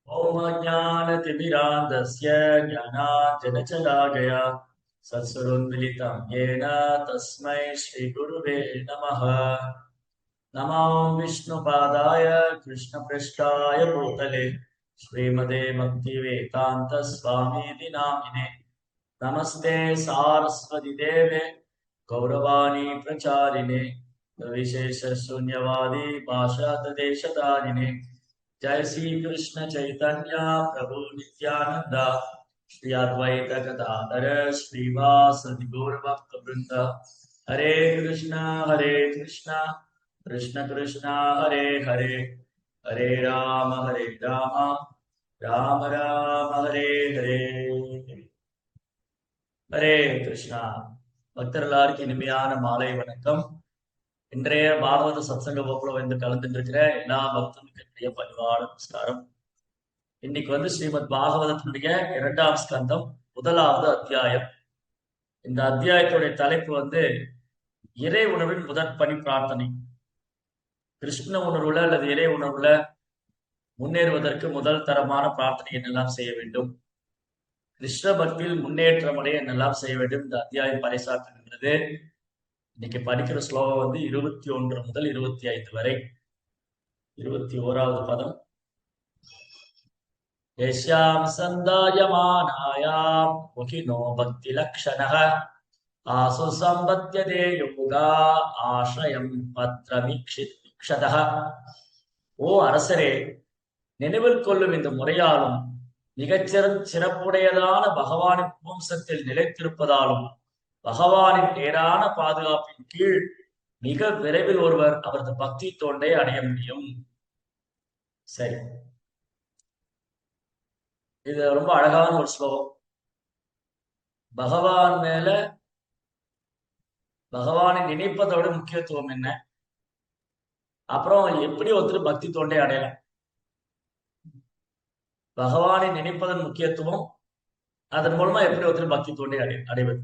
ॐ अज्ञानतिमिरान्धस्य ज्ञानाञ्जनशलाकया सत्स्वरुन्मिलितं येन तस्मै श्रीगुरुवे नमः। नमो विष्णुपादाय कृष्णपृष्ठाय भूतले श्रीमते भक्तिवेदान्तस्वामीति नामिने। नमस्ते सारस्वती देवे गौरवाणी प्रचारिणे विशेषशून्यवादी पाशातदेशतारिणे। जय श्री कृष्ण चैतन्य प्रभु नित्यानंद श्री अद्वैत गदाधर श्रीवासदि गौर भक्त वृंद। हरे कृष्ण कृष्ण कृष्ण हरे हरे, हरे राम राम राम हरे हरे। ஹரே கிருஷ்ணா. பக்தர்களாருக்கு இனிமையான மாலை வணக்கம். இன்றைய பாகவத சத்சங்க வகுப்புல வந்து கலந்துட்டு இருக்கிற எல்லா பக்தர்களுடைய பணிவான நமஸ்காரம். இன்னைக்கு வந்து ஸ்ரீமத் பாகவதத்தினுடைய 2ஆம் ஸ்கந்தம் 1வது அத்தியாயம். இந்த அத்தியாயத்துடைய தலைப்பு வந்து இறை உணர்வின் முதற் பணி பிரார்த்தனை. கிருஷ்ண உணர்வுல அல்லது இறை உணர்வுல முன்னேறுவதற்கு முதல் தரமான பிரார்த்தனை என்னெல்லாம் செய்ய வேண்டும், கிருஷ்ண பக்தியில் முன்னேற்றம் அடைய என்னெல்லாம் செய்ய வேண்டும், இந்த அத்தியாயம் பறைசாற்றுகின்றது. இன்னைக்கு படிக்கிற ஸ்லோகம் வந்து 21 முதல் 25 வரை. 21வது பதம். यस्यां सन्दायमानायां मुखिनो भक्तिलक्षणः आसु सम्पद्यते योगा ஆசிரயம் பத்ரமீக்ஷதः. ஓ அரசரே, நினைவில் கொள்ளும் இந்த முறையாலும் சிறப்புடையதான பகவானின் வம்சத்தில் நிலைத்திருப்பதாலும் பகவானின் நேரான பாதுகாப்பின் கீழ் மிக விரைவில் ஒருவர் அவரது பக்தி தோண்டை அடைய முடியும். சரி, இது ரொம்ப அழகான ஒரு ஸ்லோகம். பகவான் மேல பகவானை நினைப்பதோட முக்கியத்துவம் என்ன, அப்புறம் எப்படி ஒருத்தர் பக்தி தோண்டை அடையலாம், பகவானை நினைப்பதன் முக்கியத்துவம், அதன் மூலமா எப்படி ஒருத்தர் பக்தி தோண்டை அடைவது.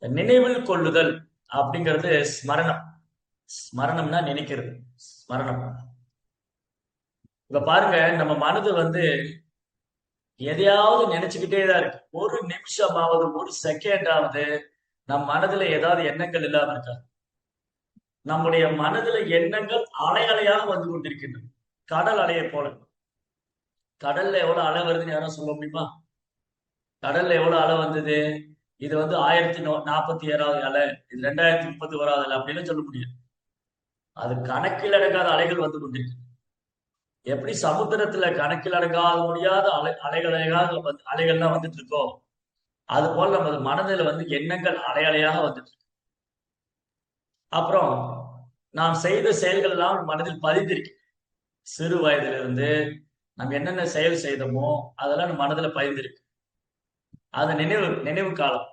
நினைவில் கொள்ளுதல் அப்படிங்கிறது ஸ்மரணம். ஸ்மரணம்னா நினைக்கிறது, ஸ்மரணம். இப்ப பாருங்க, நம்ம மனது வந்து எதையாவது நினைச்சுக்கிட்டே தான் இருக்கு. ஒரு நிமிஷமாவது, ஒரு செகண்டாவது நம் மனதுல ஏதாவது எண்ணங்கள் இல்லாம இருக்கா? நம்முடைய மனதுல எண்ணங்கள் அலை அலையாக வந்து கொண்டிருக்கின்றன, கடல் அலையை போல. கடல்ல எவ்வளவு அலை வருதுன்னு யாரும் சொல்ல முடியுமா? கடல்ல எவ்வளவு அலை வந்தது? இது வந்து 1047வது அலை, இது 2031வது அலை அப்படின்னு சொல்ல முடியும். அது கணக்கில் அடங்காத அலைகள் வந்து கொண்டிருக்கு. எப்படி சமுத்திரத்துல கணக்கில் அடங்காத முடியாத அலைகள்லாம் வந்துட்டு இருக்கோ, அது போல நமது மனதில் வந்து எண்ணங்கள் அலையாக வந்துட்டு இருக்கு. அப்புறம் நாம் செய்த செயல்கள் எல்லாம் மனதில் பதிந்திருக்கு. சிறு வயதிலிருந்து நம்ம என்னென்ன செயல் செய்தோமோ அதெல்லாம் நம்ம மனதுல பதிந்திருக்கு. அது நினைவு காலம்.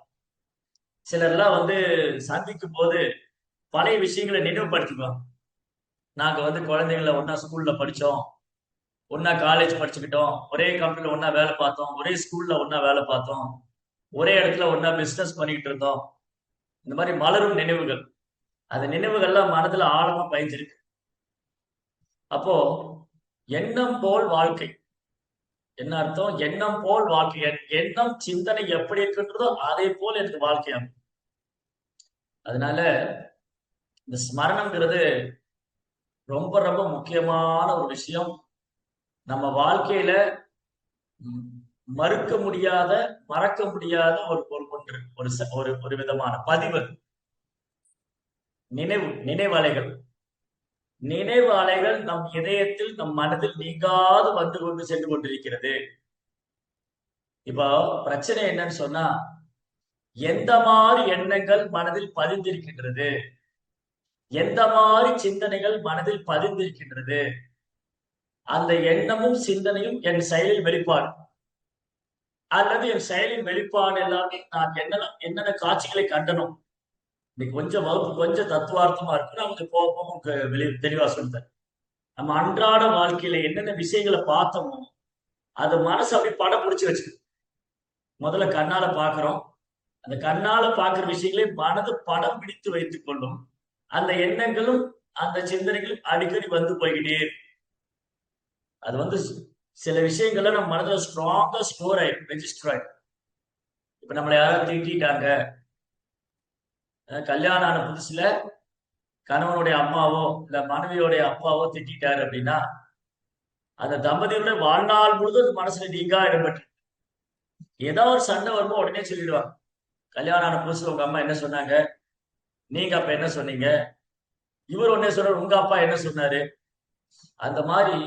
சிலர்லாம் வந்து சந்திக்கும் போது பழைய விஷயங்களை நினைவுபடுத்திக்குவாங்க. நாங்க வந்து குழந்தைகளை ஒன்னா ஸ்கூல்ல படிச்சோம், ஒன்னா காலேஜ் படிச்சுக்கிட்டோம், ஒரே கம்பெனில ஒன்னா வேலை பார்த்தோம், ஒரே ஸ்கூல்ல ஒன்னா வேலை பார்த்தோம், ஒரே இடத்துல ஒன்னா பிசினஸ் பண்ணிக்கிட்டு இருந்தோம். இந்த மாதிரி மலரும் நினைவுகள், அந்த நினைவுகள்லாம் மனதுல ஆழமா பயஞ்சிருக்கு. அப்போ எண்ணம் போல் வாழ்க்கை என்ன அர்த்தம்? எண்ணம் போல் வாழ்க்கை. எண்ணம் சிந்தனை எப்படி இருக்கின்றதோ அதே போல் எனக்கு வாழ்க்கையாகும். அதனால இந்த ஸ்மரணம்ங்கிறது ரொம்ப ரொம்ப முக்கியமான ஒரு விஷயம். நம்ம வாழ்க்கையில மறுக்க முடியாத, மறக்க முடியாத ஒரு ஒன்று, ஒரு விதமான பதிவு. நினைவலைகள் நம் இதயத்தில், நம் மனதில் நீங்காது வந்து கொண்டு சென்று கொண்டிருக்கிறது. இப்போ பிரச்சனை என்னன்னு சொன்னா, எந்த மாதிரி எண்ணங்கள் மனதில் பதிந்திருக்கின்றது, எந்த மாதிரி சிந்தனைகள் மனதில் பதிந்திருக்கின்றது, அந்த எண்ணமும் சிந்தனையும் என் செயலில் வெளிப்பாடு, அல்லது என் செயலின் வெளிப்பாடு எல்லாமே நான் என்னென்ன காட்சிகளை கண்டனும். இன்னைக்கு கொஞ்சம் வகுப்பு கொஞ்சம் தத்துவார்த்தமா இருக்கு, நான் கொஞ்சம் போக தெளிவா சொல்லிட்டேன். நம்ம அன்றாட வாழ்க்கையில என்னென்ன விஷயங்களை பார்த்தோமோ அது மனசு அப்படி படம் பிடிச்சு வச்சுக்கு. முதல்ல கண்ணால பாக்குறோம், அந்த கண்ணால பாக்குற விஷயங்களை மனது படம் பிடித்து வைத்துக் கொள்ளும். அந்த எண்ணங்களும் அந்த சிந்தனைகளும் அடிக்கடி வந்து போய்கிட்டே. அது வந்து சில விஷயங்கள்ல நம்ம மனதுல ஸ்ட்ராங்கா ஸ்டோர் ஆயிடும், ரெஜிஸ்டர் ஆயிடும். இப்ப நம்மளை யாராவது திட்டாங்க, கல்யாணம் ஆன புதுசுல கணவனுடைய அம்மாவோ இல்ல மனைவியோடைய அப்பாவோ திட்டாரு அப்படின்னா அந்த தம்பதியோட வாழ்நாள் முழுவதும் மனசுல நீங்கா இடம்பெற்று ஏதாவது ஒரு சண்டை வரும்போது உடனே சொல்லிடுவாங்க. கல்யாணம் ஆன புதுசுல உங்க அம்மா என்ன சொன்னாங்க, நீங்க அப்ப என்ன சொன்னீங்க, இவர் உடனே சொல்ற உங்க அப்பா என்ன சொன்னாரு. அந்த மாதிரி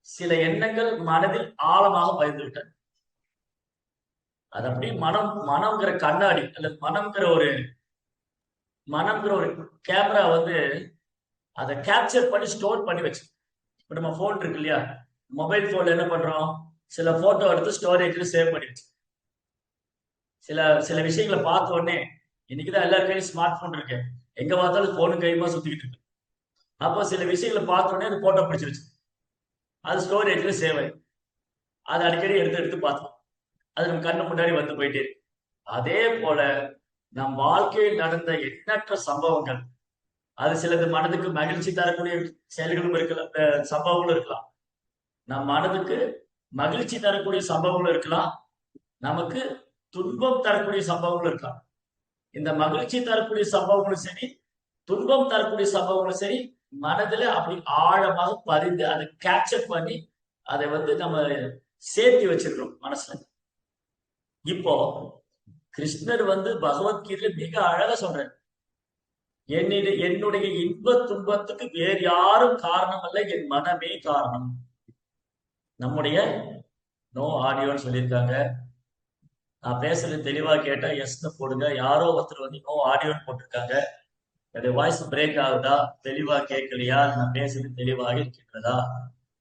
சில எண்ணங்கள் மனதில் ஆழமாக பயந்து விட்டது. அது அப்படி மனம்ங்கிற கண்ணாடி அல்லது மனம்ங்கிற ஒரு கேமரா வந்து அதை கேப்சர் பண்ணி ஸ்டோர் பண்ணி வச்சு. இப்ப நம்ம போன் இருக்கு இல்லையா, மொபைல் போன்ல என்ன பண்றோம், சில போட்டோ எடுத்து ஸ்டோரேஜ்ல சேவ் பண்ணி வச்சு. சில சில விஷயங்களை பார்த்த உடனே, இன்னைக்குதான் எல்லா கையிலும் ஸ்மார்ட் போன் இருக்கு, எங்க பார்த்தாலும் போனு கையுமா சுத்திக்கிட்டு இருக்கு. அப்போ சில விஷயங்களை பார்த்த உடனே அந்த போட்டோ பிடிச்சி வச்சு அது ஸ்டோரேஜ்ல சேவ் ஆயிடும். அதை அடிக்கடி எடுத்து எடுத்து பார்த்தோம், அது நம்ம கண்ணு முன்னாடி வந்து போயிட்டே இருக்கு. அதே போல நம் வாழ்க்கையில் நடந்த எண்ணற்ற சம்பவங்கள், அது சிலது மனதுக்கு மகிழ்ச்சி தரக்கூடிய செயல்களும் இருக்கலாம், சம்பவங்களும் இருக்கலாம். நம் மனதுக்கு மகிழ்ச்சி தரக்கூடிய சம்பவங்களும் இருக்கலாம், நமக்கு துன்பம் தரக்கூடிய சம்பவங்களும் இருக்கலாம். இந்த மகிழ்ச்சி தரக்கூடிய சம்பவங்களும் சரி, துன்பம் தரக்கூடிய சம்பவங்களும் சரி, மனதுல அப்படி ஆழமாக பதிந்து அதை கேப்சர் பண்ணி அதை வந்து நம்ம சேர்த்து வச்சிருக்கிறோம் மனசுல. இப்போ கிருஷ்ணர் வந்து பகவத்கீதையில மிக அழகா சொல்றாரு, என்னுடைய இன்ப துன்பத்துக்கு வேறு யாரும் காரணம் அல்ல, என் மனமே காரணம். நம்முடைய நோ ஆடியோன்னு சொல்லியிருக்காங்க. நான் பேசுறது தெளிவா கேட்டா எஸ்ன்னு போடுங்க. யாரோ ஒருத்தர் வந்து நோ ஆடியோன்னு போட்டிருக்காங்க. என்னுடைய வாய்ஸ் பிரேக் ஆகுதா, தெளிவா கேட்கலையா, நான் பேசுறது தெளிவாக இருக்கின்றதா?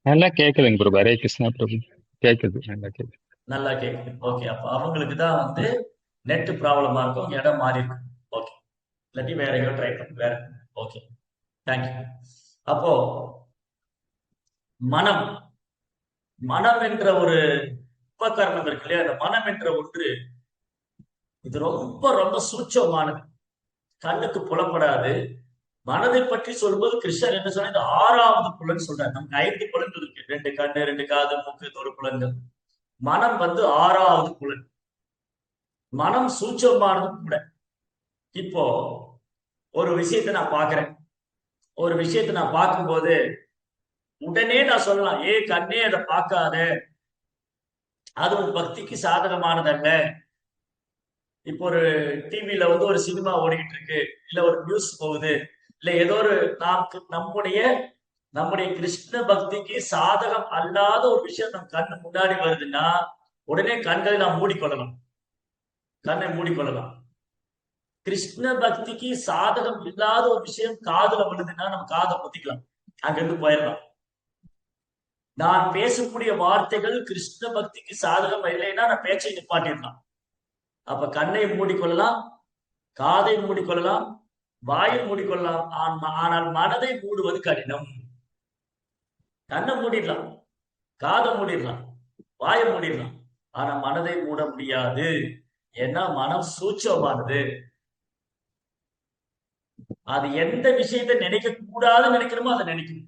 நல்லா கேக்குதுங்க பிரபு. ஹரே கிருஷ்ணா பிரபு. கேக்குது, நல்லா கேக்குது. நல்லா கேக்குது. ஓகே, அப்ப அவங்களுக்கு தான் வந்து நெட் ப்ராப்ளமா இருக்கும், இடம் மாறி இருக்கு. ஓகே, இல்லாட்டி வேற எங்கேயோ ட்ரை பண்ணு வேற. Okay, thank you. அப்போ மனம் மனம் என்ற ஒரு உபகரணம் இருக்கு இல்லையா, அந்த மனம் என்ற ஒன்று இது ரொம்ப ரொம்ப சூட்சமானது, கண்ணுக்கு புலப்படாது. மனதை பற்றி சொல்லும்போது கிருஷ்ணர் என்ன சொன்ன, இந்த ஆறாவது புலன் சொல்றாரு. நமக்கு 5 புலன்கள் இருக்கு, 2 கண்ணு, 2 காது, மூக்கு, ஒரு புலன்கள். மனம் வந்து ஆறாவது புலன். மனம் சூட்சமானது கூட. இப்போ ஒரு விஷயத்தை நான் பாக்குறேன், ஒரு விஷயத்தை நான் பார்க்கும்போது உடனே நான் சொல்லலாம், ஏ கண்ணே அதை பார்க்காத, அது ஒரு பக்திக்கு சாதகமானதல்ல. இப்போ ஒரு டிவில வந்து ஒரு சினிமா ஓடிக்கிட்டு இருக்கு, இல்ல ஒரு நியூஸ் போகுது, இல்ல ஏதோ ஒரு நமக்கு நம்முடைய கிருஷ்ண பக்திக்கு சாதகம் அல்லாத ஒரு விஷயம் நம் கண்ணு முன்னாடி வருதுன்னா உடனே கண்களை நாம் மூடிக்கொள்ளலாம், கண்ணை மூடிக்கொள்ளலாம். கிருஷ்ண பக்திக்கு சாதகம் இல்லாத ஒரு விஷயம் காதுல விழுதுன்னா நம்ம காதை பொத்திக்கலாம், அங்கிருந்து போயிடலாம். நான் பேசக்கூடிய வார்த்தைகள் கிருஷ்ண பக்திக்கு சாதகம் இல்லைன்னா நான் பேச்சை நிப்பாட்டிடலாம். அப்ப கண்ணை மூடிக்கொள்ளலாம், காதை மூடிக்கொள்ளலாம், வாயை மூடிக்கொள்ளலாம். ஆனால் மனதை மூடுவது கடினம். கண்ணை மூடிடலாம், காதை மூடிடலாம், வாயை மூடிடலாம், ஆனா மனதை மூட முடியாது. ஏன்னா மனம் சூட்சமானது. அது எந்த விஷயத்தை நினைக்க கூடாதுன்னு நினைக்கிறோமோ அதை நினைக்கும்,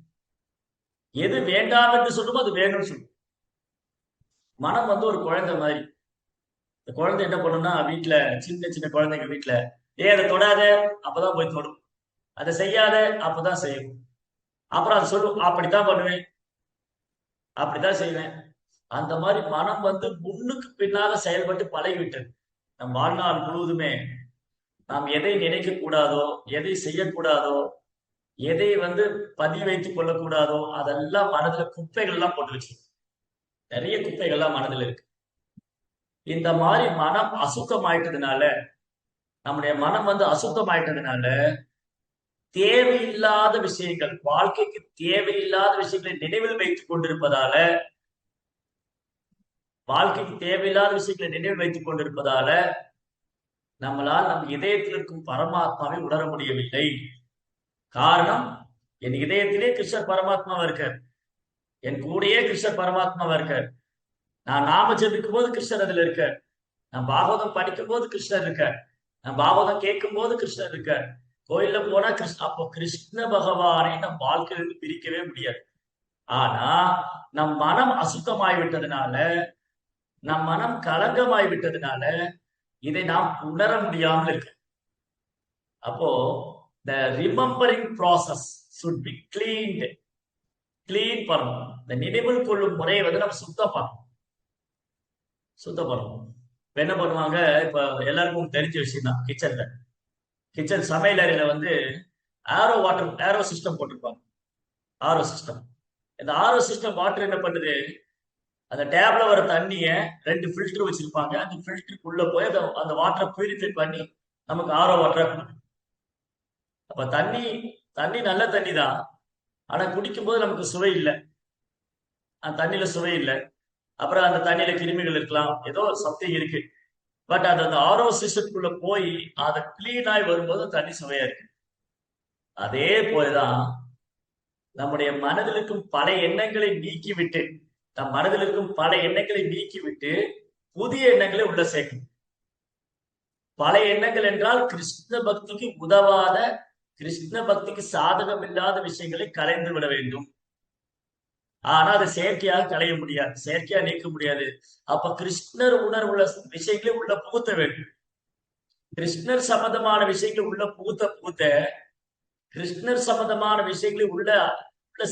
எது வேண்டாம் என்று சொல்லுமோ அது வேணும்னு சொல்லும். மனம் வந்து ஒரு குழந்தை மாதிரி. இந்த குழந்தை என்ன பண்ணும்னா, வீட்டுல சின்ன சின்ன குழந்தைங்க வீட்டுல, அதை தொடாத, அப்பதான் போய் தொடும், அதை செய்யாத, அப்பதான் செய்யும். அப்புறம் அதை சொல்லும், அப்படித்தான் பண்ணுவேன், அப்படித்தான் செய்வேன். அந்த மாதிரி மனம் வந்து முன்னுக்கு பின்னாக செயல்பட்டு பழகிவிட்டது. நம் வாழ்நாள் முழுவதுமே நாம் எதை நினைக்க கூடாதோ, எதை செய்யக்கூடாதோ, எதை வந்து பதிவு வைத்துக் கொள்ளக்கூடாதோ அதெல்லாம் மனதுல குப்பைகள்லாம் போட்டு வச்சு, நிறைய குப்பைகள்லாம் மனதில் இருக்கு. இந்த மாதிரி மனம் அசுத்தமாயிட்டதுனால, நம்முடைய மனம் வந்து அசுத்தமாயிட்டதுனால தேவையில்லாத விஷயங்கள், வாழ்க்கைக்கு தேவையில்லாத விஷயங்களை நினைவில் வைத்துக் கொண்டிருப்பதால, வாழ்க்கைக்கு தேவையில்லாத விஷயங்களை நினைவில் வைத்துக் கொண்டிருப்பதால நம்மளால் நம் இதயத்தில் இருக்கும் பரமாத்மாவை உணர முடியவில்லை. காரணம், என் இதயத்திலே கிருஷ்ணர் பரமாத்மாவா இருக்கார், என் கூடயே கிருஷ்ணர் பரமாத்மாவா இருக்கார். நான் நாம ஜெபிக்கும் போது கிருஷ்ணர் அதுல இருக்கார், நான் பாகவதம் படிக்கும் போது கிருஷ்ணர் இருக்கார், நான் பாகவதம் கேட்கும் போது கிருஷ்ணர் இருக்கார், கோயில்ல போனா கிருஷ்ண. அப்போ கிருஷ்ண பகவானை நம் வாழ்க்கையிலிருந்து பிரிக்கவே முடியாது. ஆனா நம் மனம் அசுத்தமாய் விட்டதுனால, நம் மனம் களங்கமாய் விட்டதுனால இதை நாம் உணர முடியாமல் இருக்கு. அப்போ the remembering process should be cleaned. Clean பண்ணணும். இந்த நினைவில் கொள்ளும் முறையை வந்து நம்ம சுத்தம் பண்ணணும். சுத்தம் பண்ணணும். இப்ப என்ன பண்ணுவாங்க, இப்ப எல்லாருக்கும் தெரிஞ்ச விஷயம் தான். கிச்சன் சமையல் அறையில வந்து ஆரோ சிஸ்டம் போட்டிருப்பாங்க. ஆரோ சிஸ்டம். இந்த ஆரோ சிஸ்டம் வாட்டர் என்ன பண்ணுது, அந்த டேப்ல வர தண்ணிய 2 ஃபில்டர் வச்சிருப்பாங்க. அந்த ஃபில்டருக்குள்ள போய் அந்த வாட்டரை பியூரிஃபை பண்ணி நமக்கு ஆரோ வாட்டரா கொடுக்கும். அப்ப தண்ணி தண்ணி நல்ல தண்ணி தான். ஆனா குடிக்கும் போது நமக்கு சுவை இல்லை. அந்த தண்ணியில சுவை இல்லை. அப்புறம் அந்த தண்ணியில கிருமிகள் இருக்கலாம், ஏதோ சம்திங் இருக்கு. பட் அது அந்த ஆரோ சிஸ்டத்துக்குள்ள போய் அதை கிளீன் ஆகி வரும்போது தண்ணி சுவையா இருக்கு. அதே போலதான் நம்முடைய மனதில் இருக்கும் பல எண்ணங்களை நீக்கிவிட்டு, நம் மனதில் இருக்கும் பல எண்ணங்களை நீக்கிவிட்டு புதிய எண்ணங்களை உள்ள சேர்க்கணும். பல எண்ணங்கள் என்றால் கிருஷ்ண பக்திக்கு உதவாத, கிருஷ்ண பக்திக்கு சாதகம் இல்லாத விஷயங்களை கலைந்து விட வேண்டும். ஆனா அதை செயற்கையாக களைய முடியாது, செயற்கையா நீக்க முடியாது. அப்ப கிருஷ்ணர் உணர்வுள்ள விஷயங்களை உள்ள புகுத்த வேண்டும். கிருஷ்ணர் சம்பந்தமான விஷயங்களை உள்ள புகுத்த கிருஷ்ணர் சம்பந்தமான விஷயங்களை உள்ள உள்ள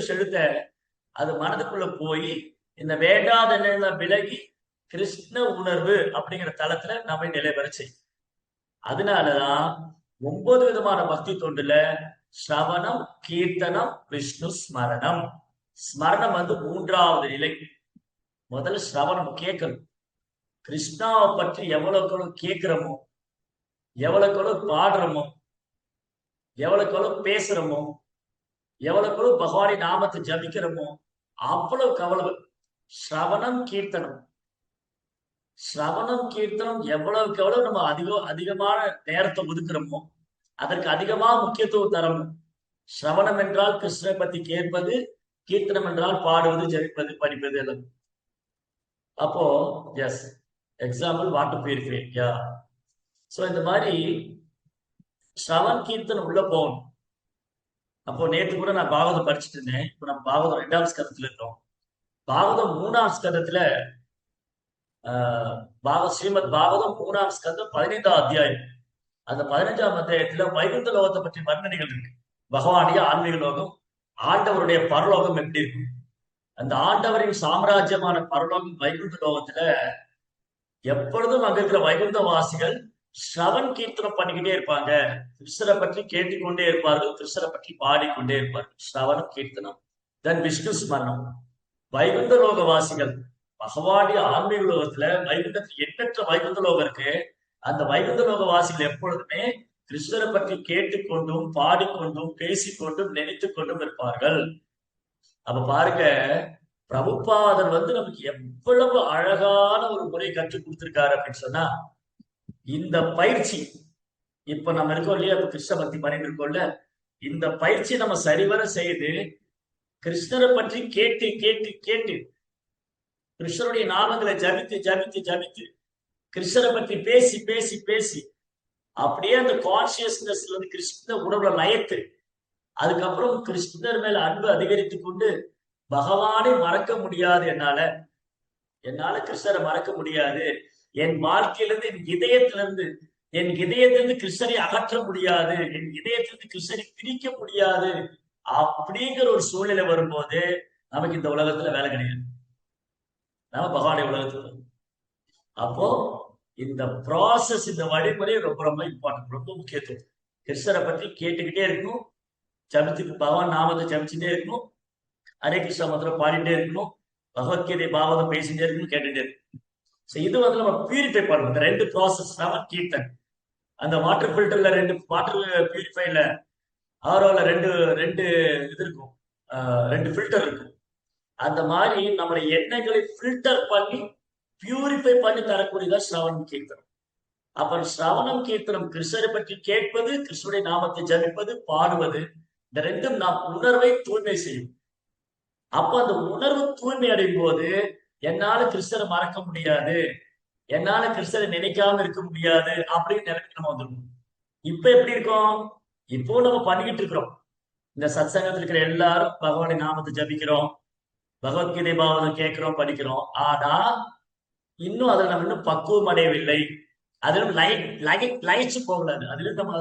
செலுத்த அது மனதுக்குள்ள போய் இந்த வேண்டாத நிலை விலகி கிருஷ்ண உணர்வு அப்படிங்கிற தளத்துல நம்மை நிலைபெற செய்யும். அதனாலதான் 9 விதமான பக்தி தொண்டுல ஸ்ரவணம், கீர்த்தனம், விஷ்ணு ஸ்மரணம். ஸ்மரணம் வந்து 3வது நிலை. முதல்ல ஸ்ரவணம், கேட்கணும். கிருஷ்ணாவை பற்றி எவ்வளவுக்கு கேட்கிறோமோ, எவ்வளவுக்கு பாடுறோமோ, எவ்வளவுக்கு பேசுறோமோ, எவ்வளவுக்கு பகவானி நாமத்தை ஜபிக்கிறோமோ அவ்வளவுக்கு அவ்வளவு. ஸ்ரவணம், கீர்த்தனம். ஸ்ரவணம், கீர்த்தனம் எவ்வளவுக்கு எவ்வளவு நம்ம அதிகமான நேரத்தை ஒதுக்குறோமோ அதற்கு அதிகமா முக்கியத்துவம் தரணும். ஸ்ரவணம் என்றால் கிருஷ்ணரை பத்தி கேட்பது, கீர்த்தனம் என்றால் பாடுவது, ஜபிப்பது, படிப்பது எல்லாம். அப்போ எஸ், எக்ஸாம்பிள் வாட்டர் பியூரிஃபை. யா. சோ இந்த மாதிரி ஸ்ரவன் கீர்த்தனம் உள்ள போகணும். அப்போ நேற்று கூட நான் பாகவதம் படிச்சுட்டு இருந்தேன். இப்போ நம்ம பாகவதம் 2வது ஸ்கந்தத்துல இருக்கோம். பாகவதம் 3வது ஸ்கந்தத்துல ஸ்ரீமத் பாகவதம் 3வது ஸ்கந்தம் 15வது அத்தியாயம். அந்த 15ஆம் அத்தியாயத்துல வைகுந்த லோகத்தை பற்றி வர்ணனைகள் இருக்கு. பகவானுடைய ஆன்மீக லோகம், ஆண்டவருடைய பரலோகம் எப்படி இருக்கும், அந்த ஆண்டவரின் சாம்ராஜ்யமான பரலோகம் வைகுந்த லோகத்துல எப்பொழுதும் அங்க இருக்கிற வைகுந்த வாசிகள் ஸ்ரவன் கீர்த்தனம் பண்ணிக்கிட்டே இருப்பாங்க. கிருஷ்ணரை பற்றி கேட்டுக்கொண்டே இருப்பார்கள், கிருஷ்ணரை பற்றி பாடிக்கொண்டே இருப்பார்கள். ஸ்ரவணம், கீர்த்தனம். தென் விஷ்ணு ஸ்மரணம். வைகுந்த லோக வாசிகள் பகவானுடைய ஆன்மீக லோகத்துல வைகுண்டத்தில் எண்ணற்ற வைகுந்த லோகம் இருக்கு. அந்த வைகுந்த லோக வாசிகள் எப்பொழுதுமே கிருஷ்ணரை பற்றி கேட்டுக்கொண்டும் பாடிக்கொண்டும் பேசிக்கொண்டும் நினைத்து கொண்டும் இருப்பார்கள். அப்ப பாருங்க, பிரபுபாதர் வந்து நமக்கு எவ்வளவு அழகான ஒரு முறை கற்றுக் கொடுத்திருக்காரு அப்படின்னு சொன்னா, இந்த பயிற்சி இப்ப நம்ம இருக்கோம் இல்லையா, இப்ப கிருஷ்ண பக்தி பண்ணிட்டு இருக்கோம்ல, இந்த பயிற்சி நம்ம சரிவர செய்து கிருஷ்ணரை பற்றி கேட்டு கேட்டு கேட்டு கிருஷ்ணருடைய நாமங்களை ஜபித்து ஜபித்து ஜபித்து கிருஷ்ணரை பற்றி பேசி பேசி பேசி அப்படியே அந்த கான்சியஸ்னஸ்ல இருந்து கிருஷ்ண உணர்வுல லயத்து, அதுக்கப்புறம் கிருஷ்ணர் மேல அன்பு அதிகரித்து கொண்டு பகவானை மறக்க முடியாது, என்னால கிருஷ்ணரை மறக்க முடியாது, என் வாழ்க்கையிலிருந்து என் இதயத்திலிருந்து கிருஷ்ணரை அகற்ற முடியாது, என் இதயத்திலிருந்து கிருஷ்ணரை பிரிக்க முடியாது அப்படிங்கிற ஒரு சூழ்நிலை வரும்போது நமக்கு இந்த உலகத்துல வேலை கிடையாது. நாம பகவானுடைய உலகத்துல. அப்போ இந்த ப்ராசஸ், இந்த வழிமுறை ரொம்ப ரொம்ப இம்பார்ட்டன்ட், ரொம்ப முக்கியத்துவம். கிருஷ்ணரை பற்றி கேட்டுக்கிட்டே இருக்கணும், ஜபிச்சுட்டு பகவான் நாமத்தை ஜபிச்சுட்டே இருக்கணும், ஹரே கிருஷ்ணா மந்திரம் பாடிட்டே இருக்கணும், பகவத்கீதை பாகவதம் பேசிட்டே இருக்கணும், கேட்டுட்டே இருக்கணும். இது வந்து நம்ம பியூரிஃபை பண்ணணும். இந்த 2 ப்ராசஸ் நம்ம கீர்த்தன். அந்த வாட்டர் ஃபில்டர்ல 2 வாட்டர் பியூரிஃபைல ஆரோல 2 இது இருக்கும், 2 ஃபில்டர் இருக்கும். அந்த மாதிரி நம்முடைய எண்ணங்களை ஃபில்டர் பண்ணி பியூரிஃபை பண்ணி தரக்கூடியதான் ஸ்ரவணம், கீர்த்தனம். அப்ப ஸ்ரவணம், கீர்த்தனம், கிருஷ்ணரை பற்றி கேட்பது, கிருஷ்ணனுடைய நாமத்தை ஜபிப்பது, பாடுவது, இந்த 2ம் நாம் உணர்வை தூய்மை செய்யும். அப்ப அந்த உணர்வு தூய்மை அடையும் போது என்னால கிருஷ்ணரை மறக்க முடியாது, என்னால கிருஷ்ணரை நினைக்காம இருக்க முடியாது அப்படின்னு நினைக்க நம்ம வந்துருக்கோம். இப்ப எப்படி இருக்கோம், இப்போ நம்ம பண்ணிக்கிட்டு இருக்கிறோம். இந்த சத்சங்கத்தில் இருக்கிற எல்லாரும் பகவானின் நாமத்தை ஜபிக்கிறோம், பகவத்கீதை பாவதம் கேட்கிறோம், படிக்கிறோம். ஆனா இன்னும் அதில் நம்ம இன்னும் பக்குவம் அடையவில்லை. அதிலும் லயிச்சு போகலாது. அதிலும் நம்ம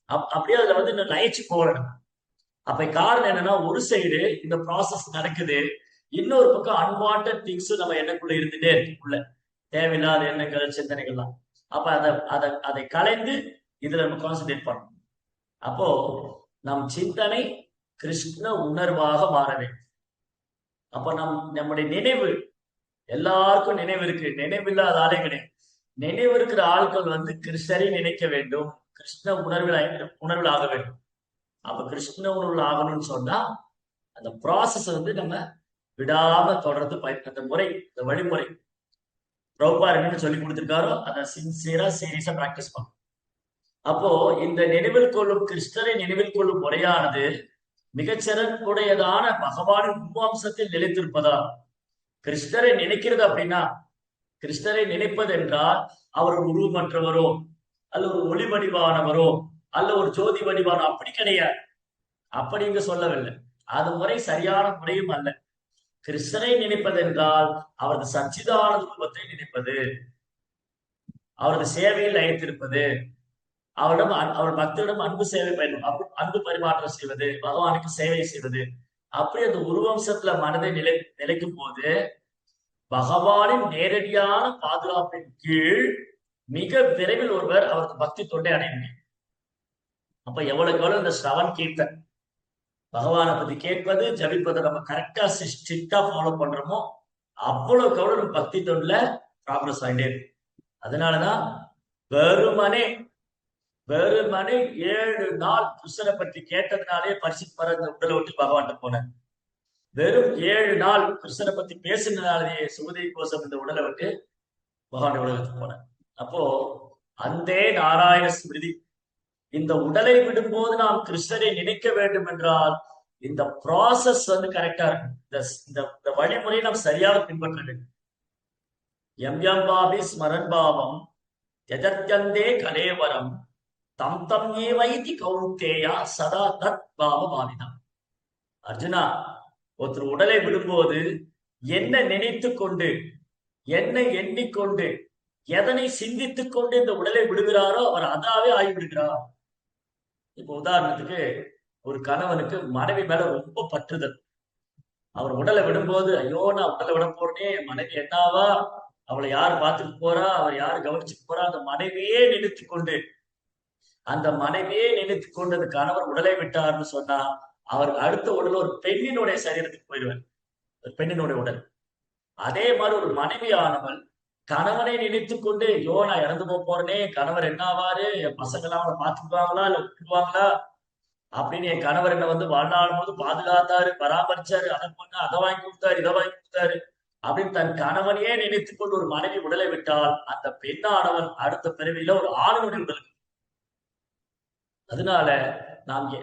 அப்படியே அதுல வந்து இன்னும் லயிச்சு போகணும். அப்ப காரணம் என்னன்னா, ஒரு சைடு இந்த ப்ராசஸ் நடக்குது, இன்னொரு பக்கம் அன்வான்ட் திங்ஸ் நம்ம எண்ணக்குள்ள இருந்துட்டே இருக்கு, உள்ள தேவையில்லாத எண்ணங்கள், சிந்தனைகள்லாம். அப்ப அதை கலைந்து இதுல நம்ம கான்சென்ட்ரேட் பண்ணணும். அப்போ நம் சிந்தனை கிருஷ்ண உணர்வாக மாற வேண்டும். அப்ப நம்முடைய நினைவு, எல்லாருக்கும் நினைவு இருக்கு, நினைவில்லாத ஆளே கிடையாது. நினைவு இருக்கிற ஆட்கள் வந்து கிருஷ்ணரை நினைக்க வேண்டும், கிருஷ்ண உணர்வில் ஆக வேண்டும். அப்ப கிருஷ்ண உணர்வில் ஆகணும்னு சொன்னா அந்த ப்ராசஸ் வந்து நம்ம விடாம தொடர்ந்து அந்த முறை, இந்த வழிமுறை பிரபுபார் என்னன்னு சொல்லி கொடுத்திருக்காரோ அதை சின்சியரா சீரியஸா பிராக்டிஸ் பண்ணும். அப்போ இந்த நினைவில் கொள்ளும், கிருஷ்ணரை நினைவில் கொள்ளும் முறையானது மிகச்சிறப்புடையதான பகவானின் உபவம்சத்தில் நிலைத்திருப்பதா. கிருஷ்ணரை நினைக்கிறது அப்படின்னா, கிருஷ்ணரை நினைப்பது என்றால் அவர் ஒரு உருவமற்றவரோ அல்ல ஒரு ஒளி வடிவானவரோ அல்ல ஒரு ஜோதி வடிவானோ அப்படி கிடையாது. அப்படி இங்கு சொல்லவில்லை. அது முறை சரியான முறையும் அல்ல. கிருஷ்ணரை நினைப்பது என்றால் அவரது சச்சிதானந்த ரூபத்தை நினைப்பது, அவரது சேவையில் லயித்திருப்பது, அவரிடம் அவர் பக்தரிடம் அன்பு பரிமாற்றம் செய்வது, பகவானுக்கு சேவை செய்வது. அப்படி அந்த உருவம்சத்துல மனதை நிலைக்கும் போது பகவானின் நேரடியான பாதுகாப்பின் கீழ் மிக விரைவில் ஒருவர் அவரது பக்தி தொண்டை அடைய முடியும். அப்ப எவ்வளவுக்கு எவ்வளவு இந்த ஸ்ரவன் கீர்த்தன், பகவானை பத்தி கேட்பது, ஜபிப்பதை நம்ம கரெக்டா ஸ்ட்ரிக்டா ஃபாலோ பண்றோமோ அவ்வளவுக்கு எவ்வளவு நம்ம பக்தி தொண்டில் ப்ராக்ரஸ் ஆகிட்டே இருக்கு. அதனாலதான் வெறுமனே 7 நாள் கிருஷ்ணரை பற்றி கேட்டதுனாலே பரிசுத்த வர இந்த உடலை விட்டு பகவான் போனேன். வெறும் 7 நாள் கிருஷ்ணரை பத்தி பேசினாலேயே சுகதேவி கோசம் இந்த உடலை விட்டு பகவான் உலகத்துக்கு போனேன். அப்போ அந்தே நாராயண ஸ்மிருதி, இந்த உடலை விடும்போது நாம் கிருஷ்ணரை நினைக்க வேண்டும் என்றால் இந்த ப்ராசஸ் வந்து கரெக்டா இருக்கும். இந்த வழிமுறையை நாம் சரியாக பின்பற்ற வேண்டும். எம் பாபி ஸ்மரன் பாவம் எதற்கந்தே கலேவரம் தம் தம் ஏவைதி கௌந்தேயா சதா தத் பாவ பாவிதம். அர்ஜுனா, ஒருத்தர் உடலை விடும்போது என்ன நினைத்து கொண்டு, என்ன எண்ணிக்கொண்டு, எதனை சிந்தித்துக் கொண்டு இந்த உடலை விடுகிறாரோ அவர் அதாவே ஆகிவிடுகிறார். இப்ப உதாரணத்துக்கு ஒரு கணவனுக்கு மனைவி மேல ரொம்ப பற்றுதல். அவர் உடலை விடும்போது, ஐயோ நான் உடலை விட போறேனே, மனைவி என்னாவா, அவளை யார் பார்த்துட்டு போறா, அவர் யாரு கவனிச்சுட்டு போறா, அந்த மனைவியே நினைத்து கொண்டு, அந்த அந்த கணவர் உடலை விட்டார்னு சொன்னா அவர் அடுத்த உடல் ஒரு பெண்ணினுடைய சரீரத்துக்கு போயிடுவார், ஒரு பெண்ணினுடைய உடல். அதே மாதிரி ஒரு மனைவி ஆனவள் கணவனை நினைத்து கொண்டு, ஐயோ நான் இறந்து போறேனே, கணவர் என்ன ஆவாரு, என் பசங்களாம் அவளை பார்த்துக்குவாங்களா இல்ல விட்டுருவாங்களா அப்படின்னு, என் கணவர் என்ன வந்து வாழ்நாள் போது பாதுகாத்தாரு, பராமரிச்சாரு, அதை பண்ண அதை வாங்கி கொடுத்தாரு, இதை வாங்கி கொடுத்தாரு அப்படின்னு தன் கணவனையே நினைத்து கொண்டு ஒரு மனைவி உடலை விட்டால் அந்த பெண்ணானவன் அடுத்த பிறவியில ஒரு ஆணுடைய உடலுக்கு. அதனால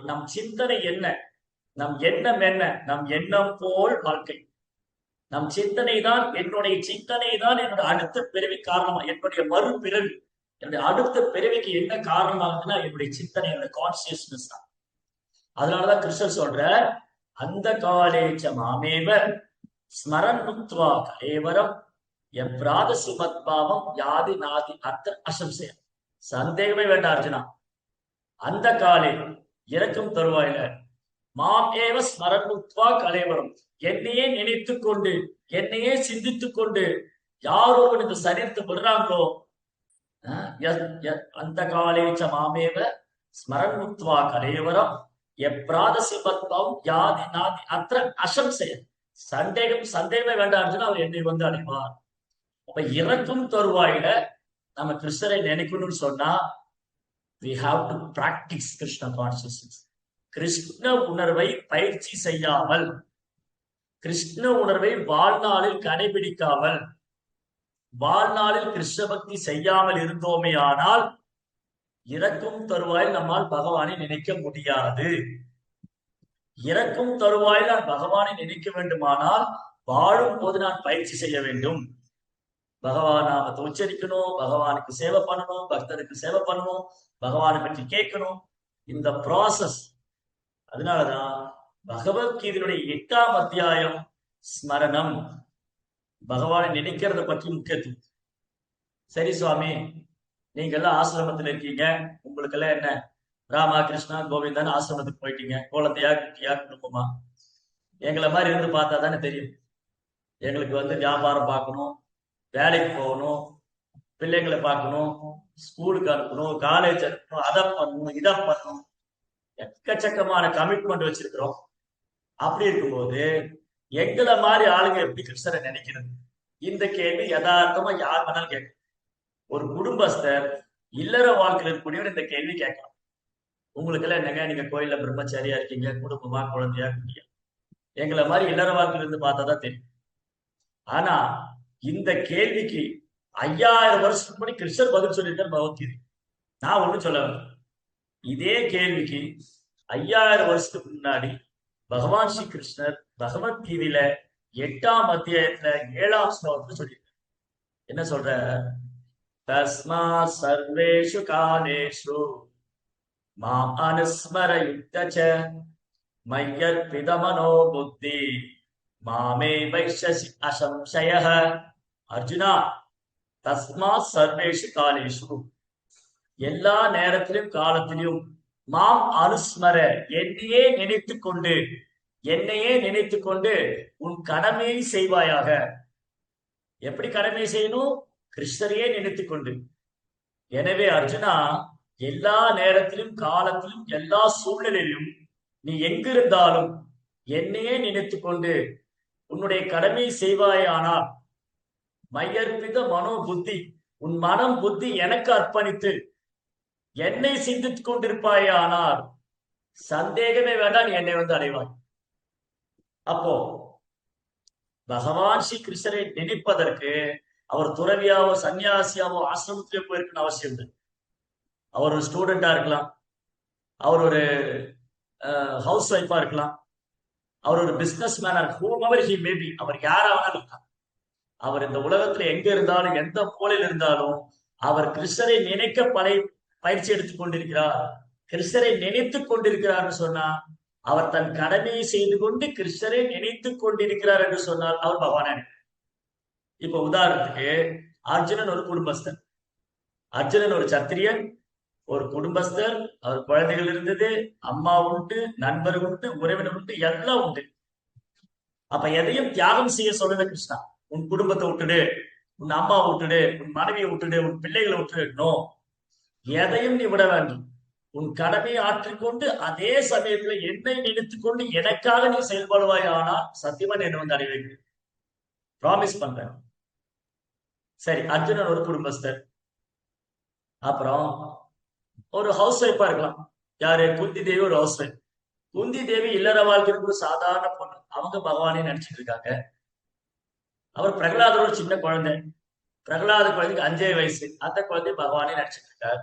நம் சிந்தனை என்ன, நம் எண்ணம் என்ன, நம் எண்ணம் போல் வாழ்க்கை. நம் சிந்தனை தான், என்னுடைய சிந்தனை தான் என்னுடைய அடுத்த பிறவி காரணமா, என்னுடைய மறுபிறவி, என்னுடைய அடுத்த பிறவிக்கு என்ன காரணமாகுதுன்னா என்னுடைய சிந்தனை, என்னுடைய கான்சியஸ்னஸ் தான். அதனாலதான் கிருஷ்ணர் சொல்ற, அந்த காலேச்ச மாமேவ ஸ்மரன் முத்வா கலேவரம் எப்ராதசி மத்பாவம் யாதி நாதி அத்த அசம்சய. சந்தேகமே வேண்டாம் அர்ஜுனா, அந்த காலே இறக்கும் தருவாயில மாம் ஏவ ஸ்மரன் முத்வா கலேவரம், என்னையே நினைத்து கொண்டு, என்னையே சிந்தித்துக் கொண்டு யாரோ இந்த சரீரத்தை விடுறாங்களோ, அந்த காலேச்ச மாமேவ ஸ்மரன் முத்வா கலேவரம் எப்ராதசி மத்பாவம் யாதி நாதி அத்த அசம்சய. சந்தேகமே வேண்டாம் அர்ஜுனா, அவர் என்னை வந்து அடைவார். அப்ப இறக்கும் தருவாயில நம்ம கிருஷ்ணரை நினைக்கணும்னு சொன்னா we have to practice Krishna consciousness. Krishna உணர்வை பயிற்சி செய்யாமல், கிருஷ்ண உணர்வை வாழ்நாளில் கடைபிடிக்காமல், வாழ்நாளில் கிருஷ்ண பக்தி செய்யாமல் இருந்தோமே ஆனால் இறக்கும் தருவாயில் நம்மால் பகவானை நினைக்க முடியாது. இறக்கும் தருவாயில் நான் பகவானை நினைக்க வேண்டுமானால் வாழும் போது நான் பயிற்சி செய்ய வேண்டும். பகவான் நாமத்தை உச்சரிக்கணும், பகவானுக்கு சேவை பண்ணணும், பக்தருக்கு சேவை பண்ணணும், பகவானை பற்றி கேட்கணும். இந்த ப்ராசஸ் அதனாலதான் பகவத்கீதையுடைய 8ஆம் அத்தியாயம் ஸ்மரணம், பகவானை நினைக்கிறத பற்றி முக்கியத்துவம். சரி சுவாமி, நீங்க எல்லாம் ஆசிரமத்துல இருக்கீங்க, உங்களுக்கு எல்லாம் என்ன ராமா கிருஷ்ணா கோவிந்தான்னு ஆசிரமத்துக்கு போயிட்டீங்க, குழந்தையா குட்டியா குடும்பமா? எங்களை மாதிரி இருந்து பார்த்தா தானே தெரியும். எங்களுக்கு வியாபாரம் பார்க்கணும், வேலைக்கு போகணும், பிள்ளைங்களை பார்க்கணும், ஸ்கூலுக்கு அனுப்பணும், காலேஜ் அனுப்பணும், அதை பண்ணணும், இதை பண்ணணும், எக்கச்சக்கமான கமிட்மெண்ட் வச்சிருக்கிறோம். அப்படி இருக்கும்போது எங்களை மாதிரி ஆளுங்க எப்படி கிருஷ்ணரை நினைக்கிறது? இந்த கேள்வி யதார்த்தமா யார் வேணாலும் கேட்கலாம். ஒரு குடும்பஸ்தர் இல்லற வாழ்க்கையில் இருக்கக்கூடியவர் இந்த கேள்வி கேட்கலாம். உங்களுக்கு எல்லாம் என்னங்க, நீங்க கோயில்ல பிரம்மச்சாரியா இருக்கீங்க, குடும்பமா குழந்தையா குட்டியா? எங்களை மாதிரி இல்லற வாழ்க்கையில இருந்து பார்த்தாதான் தெரியும். ஆனா இந்த கேள்விக்கு 5000 வருஷத்துக்கு முன்னாடி கிருஷ்ணர் பதில் சொல்லியிருக்கார் பகவத்கீதை. நான் ஒண்ணும் சொல்ல வேண்டாம். இதே கேள்விக்கு 5000 வருஷத்துக்கு முன்னாடி பகவான் ஸ்ரீ கிருஷ்ணர் பகவத்கீதையில 8ஆம் அத்தியாயத்துல 7ஆம் ஸ்லோகத்துல சொல்லியிருக்கார். என்ன சொல்ற? தஸ்மா சர்வேஷு காலேஷு மாம் அனுஸ்மர யுக்தச மய்யர்பித மனோ புத்தி மாமே வைஷசி அசம்சயः. அர்ஜுனா, தஸ்மா சர்வேஷு காலேஷு, எல்லா நேரத்திலும் காலத்திலும் மாம் அனுஸ்மர, என்னையே நினைத்துக் கொண்டு, என்னையே நினைத்துக் கொண்டு உன் கடமையை செய்வாயாக. எப்படி கடமை செய்யணும்? கிருஷ்ணரையே நினைத்துக் கொண்டு. எனவே அர்ஜுனா, எல்லா நேரத்திலும் காலத்திலும் எல்லா சூழ்நிலையிலும் நீ எங்கிருந்தாலும் என்னையே நினைத்துக் கொண்டு உன்னுடைய கடமையை செய்வாயானால், மையற்பித மனோ புத்தி, உன் மனம் புத்தி எனக்கு அர்ப்பணித்து என்னை சிந்தித்துக் கொண்டிருப்பாயானால் சந்தேகமே வேண்டாம், நீ என்னை அடைவாய். அப்போ பகவான் ஸ்ரீ கிருஷ்ணரை நினைப்பதற்கு அவர் துறவியாவோ சன்னியாசியாவோ ஆசிரமத்திலே போயிருக்கணும் அவசியம் இல்லை. அவர் ஒரு ஸ்டூடெண்டா இருக்கலாம், அவர் ஒரு ஹவுஸ் ஒய்ஃபா இருக்கலாம், அவர் ஒரு பிசினஸ் மேனா இருக்கலாம், அவர் யாராவது இருக்கலாம். அவர் இந்த உலகத்துல எங்க இருந்தாலும் எந்த மூலையில் இருந்தாலும் அவர் கிருஷ்ணரை நினைக்க பயிற்சி எடுத்துக் கொண்டிருக்கிறார், கிருஷ்ணரை நினைத்துக் கொண்டிருக்கிறார் சொன்னா, அவர் தன் கடமையை செய்து கொண்டு கிருஷ்ணரை நினைத்துக் கொண்டிருக்கிறார் என்று சொன்னால் அவர் பகவானே. இப்ப உதாரணத்துக்கு அர்ஜுனன் ஒரு குடும்பஸ்தர், அர்ஜுனன் ஒரு சத்திரியன், ஒரு குடும்பஸ்தர், அவர் குழந்தைகள் இருந்தது, அம்மா உண்டு, நண்பர் உண்டு, உறவினர் உண்டு, எல்லாம் உண்டு. அப்ப எதையும் தியாகம் செய்ய சொல்லுது கிருஷ்ணா. உன் குடும்பத்தை விட்டுடு, உன் அம்மா விட்டுடு, உன் மனைவியை விட்டுடு, உன் பிள்ளைகளை விட்டுடு. நோ, எதையும் நீ விட வேண்டும். உன் கடமையை ஆற்றிக்கொண்டு அதே சமயத்துல என்னை நினைத்துக் கொண்டு எனக்காக நீ செயல்படுவாய். ஆனால் சத்தியமா என்ன அடைவீங்க, ப்ராமிஸ் பண்றேன். சரி, அர்ஜுனன் ஒரு குடும்பஸ்தர், அப்புறம் ஒரு ஹவுஸ் ஒய்ஃபா இருக்கலாம். யாரு? குந்தி தேவி ஒரு ஹவுஸ் ஒய்ஃப். குந்தி தேவி இல்லற வாழ்க்கைக்கு ஒரு சாதாரண பொண்ணு, அவங்க பகவானே நினைச்சிட்டு இருக்காங்க. அவர் பிரகலாதர் ஒரு சின்ன குழந்தை, பிரகலாத குழந்தைக்கு 5 வயசு, அந்த குழந்தை பகவானே நினைச்சிட்டு இருக்காரு.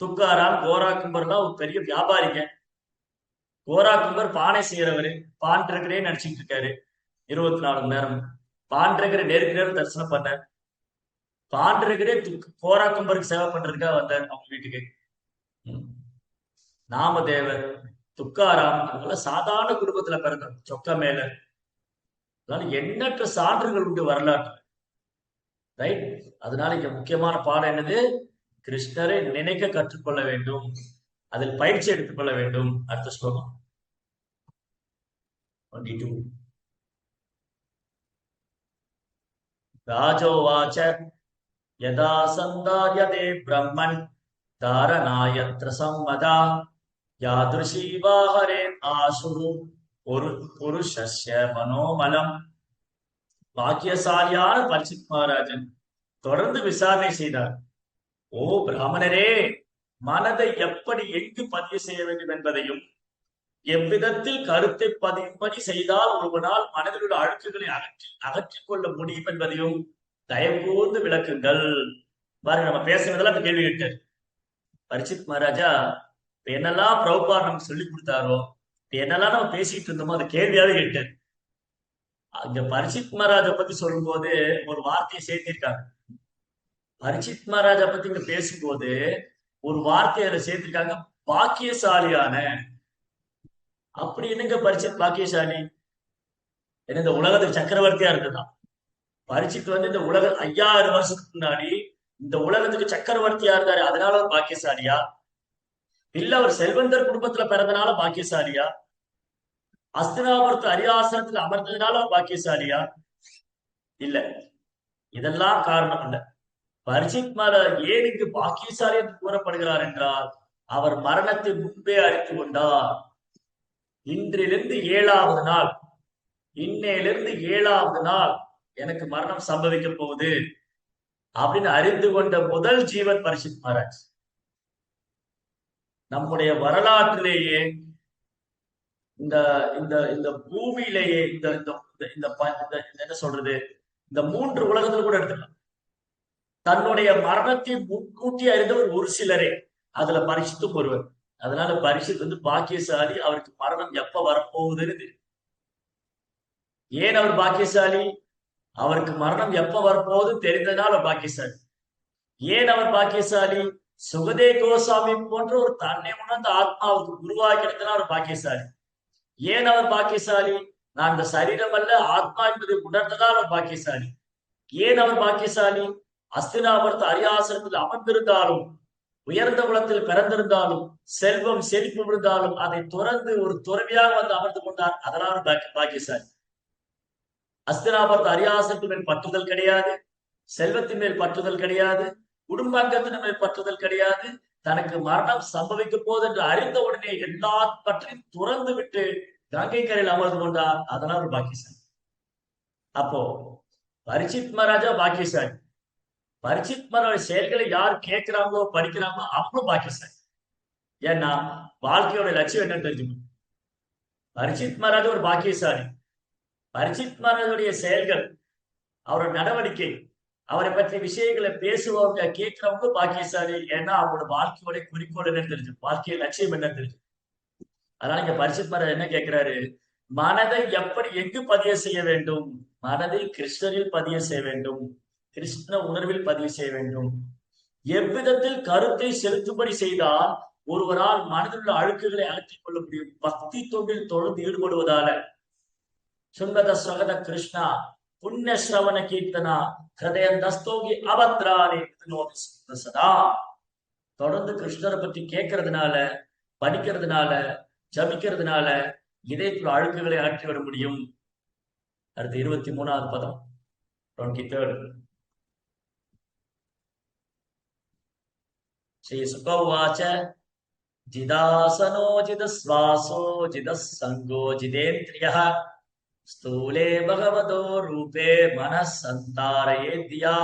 துக்காராம் கோரா கும்பர்லாம் ஒரு பெரிய வியாபாரிங்க. கோரா கும்பர் பானை செய்யறவரு, பாண்டகரே நடிச்சுட்டு இருக்காரு 24 மணி நேரம். பாண்டகரை நேருக்கு நேரம் தரிசனம் பண்ணார். பாண்டகரே கோரா கும்பருக்கு சேவை பண்றதுக்காக வந்தார் அவங்க வீட்டுக்கு. நாமதேவர், துக்காராம், அவங்களாம் சாதாரண குடும்பத்துல பிறந்தார், சொக்க மேல. அதனால எண்ணற்ற சான்றுகள் உண்டு வரலாற்று. ரைட்? அதனால இங்க முக்கியமான பாடம் என்னது? கிருஷ்ணரை நினைக்க கற்றுக்கொள்ள வேண்டும், அதில் பயிற்சி எடுத்துக்கொள்ள வேண்டும். அடுத்த ஸ்லோகம் 22. ராஜோவாச்ச யதா சந்தார்யதே பிரம்மன் தாரணாயத்ர சம்மதா யாதுஷி வாஹரே ஆசு புருஷஸ்ய மனோமலம். பாக்கியசாலியான பரிசித் மகாராஜன் தொடர்ந்து விசாரணை செய்தார். ஓ பிராமணரே, மனதை எப்படி எங்கு பதிவு செய்ய வேண்டும் என்பதையும், எவ்விதத்தில் கருத்தை பதிவுபடி செய்தால் ஒருவனால் மனதில் உள்ள அழுக்குகளை அகற்றிக் கொள்ள முடியும் என்பதையும் தயவு கூர்ந்து விளக்குங்கள். பாருங்க, நம்ம பேசுனதெல்லாம் அந்த கேள்வி கேட்டார் பரிசித் மகாராஜா. என்னெல்லாம் பிரபுபார் நமக்கு சொல்லி கொடுத்தாரோ, என்னெல்லாம் நம்ம பேசிட்டு இருந்தோமோ அந்த கேள்வியாவே கேட்டார். அங்க பரிசித் மகாராஜை பத்தி சொல்லும் போது ஒரு வார்த்தையை சேர்த்திருக்காங்க. பரிசித் மகாராஜா பத்தி இங்க பேசும்போது ஒரு வார்த்தையை அதுல சேர்த்திருக்காங்க, பாக்கியசாலியான. அப்படி என்னங்க பரீட்சித் பாக்கியசாலி? ஏன்னா இந்த உலகத்துக்கு சக்கரவர்த்தியா இருந்ததான். பரீட்சித் வந்து இந்த உலக 5000 வருஷத்துக்கு முன்னாடி இந்த உலகத்துக்கு சக்கரவர்த்தியா இருந்தாரு, அதனால அவர் பாக்கியசாலியா? இல்ல அவர் செல்வந்தர் குடும்பத்துல பிறந்தனால பாக்கியசாலியா? அஸ்தினாபுரத்து அரியாசனத்துல அமர்ந்ததுனால அவர் பாக்கியசாலியா? இல்ல. இதெல்லாம் காரணம் அல்ல. பரிசித் மலர் ஏன் இங்கு பாக்கியசாலி என்று கூறப்படுகிறார் என்றால், அவர் மரணத்தை முன்பே அறிந்து கொண்டார். இன்றிலிருந்து 7வது நாள், இன்னையிலிருந்து 7வது நாள் எனக்கு மரணம் சம்பவிக்க போகுது அப்படின்னு அறிந்து கொண்ட முதல் ஜீவன் பரிசித் மகாராஜ். நம்முடைய வரலாற்றிலேயே இந்த இந்த இந்த பூமியிலேயே இந்த இந்த இந்த என்ன சொல்றது, இந்த 3 உலகத்துல கூட எடுத்துக்கலாம். தன்னுடைய மரணத்தை முன்கூட்டி அறிந்தவர் ஒரு சிலரே, அதுல பரிசுத்தும் ஒருவர். அதனால பரிசுத் வந்து பாக்கியசாலி. அவருக்கு மரணம் எப்ப வரப்போகுதுன்னு தெரியும். ஏன் அவர் பாக்கியசாலி? அவருக்கு மரணம் எப்ப வரப்போகுதுன்னு தெரிந்ததுனால பாக்கியசாலி. ஏன் அவர் பாக்கியசாலி? சுகதே கோசாமி போன்ற ஒரு தன்னை உணர்ந்த ஆத்மாவுக்கு குருவாக கிடைத்தனா அவர் பாக்கியசாலி. ஏன் அவர் பாக்கியசாலி? நான் இந்த சரீரம் அல்ல ஆத்மா என்பதை உணர்ந்ததால் அவர் பாக்கியசாலி. ஏன் அவர் பாக்கியசாலி? அஸ்தினாபுரத்து அரியாசனத்தில் அமர்ந்திருந்தாலும், உயர்ந்த குலத்தில் பிறந்திருந்தாலும், செல்வம் செழிப்பு விழுந்தாலும் அதை துறந்து ஒரு துறவியாக வந்து அமர்ந்து கொண்டார், அதனால் பாக்கியசாலி. அஸ்தினாபுரத்து அரியாசனத்தின் மேல் பற்றுதல் கிடையாது, செல்வத்தின் மேல் பற்றுதல் கிடையாது, குடும்ப அங்கத்தின் மேல் பற்றுதல் கிடையாது. தனக்கு மரணம் சம்பவிக்க போது என்று அறிந்த உடனே எல்லா பற்றியும் துறந்து விட்டு கங்கை கரையில் அமர்ந்து கொண்டார், அதனால் ஒரு பாக்கியசாலி. அப்போ பரிசித் மகாராஜா பாக்கியசாலி. பரிசித் மகாராஜ் செயல்களை யார் கேட்கிறாங்களோ படிக்கிறாங்களோ அவங்களும் பாக்கியசாலி. ஏன்னா வாழ்க்கையோட லட்சியம் என்னன்னு தெரிஞ்சுக்கணும். பரிசித் மகாராஜ் ஒரு பாக்கியசாலி. பரிசித் மகாராஜுடைய செயல்கள், அவரோட நடவடிக்கை, அவரை பற்றிய விஷயங்களை பேசுவாங்க கேட்கிறவங்க பாக்கியசாலி. ஏன்னா அவங்களோட வாழ்க்கையோட குறிக்கோள் என்னன்னு தெரிஞ்சு, வாழ்க்கைய லட்சியம் என்னன்னு தெரிஞ்சு. அதனால இங்க பரிசித் மகாராஜ் என்ன கேட்கிறாரு? மனதை எப்படி எங்கு பதிய செய்ய வேண்டும்? மனதை கிருஷ்ணரில் பதிய செய்ய வேண்டும், கிருஷ்ண உணர்வில் பதிவு செய்ய வேண்டும். எவ்விதத்தில் கருத்தை செலுத்தும்படி செய்தால் ஒருவரால் மனதில் உள்ள அழுக்குகளை அகற்றிக் கொள்ள முடியும்? பக்தி தொண்டில் தொடர்ந்து ஈடுபடுவதால. சுங்கத ஸ்வகத கிருஷ்ணா புண்ணிய ஸ்ரவண கீர்த்தனா ஹிருதயம் தஸ்தோகி அவத்ரானி சதா. தொடர்ந்து கிருஷ்ணரை பற்றி கேட்கறதுனால, படிக்கிறதுனால, ஜபிக்கிறதுனால இதயத்தில் அழுக்குகளை அகற்றிவிட முடியும். அடுத்து 23வது பதம், 23rd. श्री सुक उवाच जिदासनो जिदश्वासो जिदस्संगो जिदेन्द्रियः स्थूले भगवतो रूपे मनः संतारयेद्या.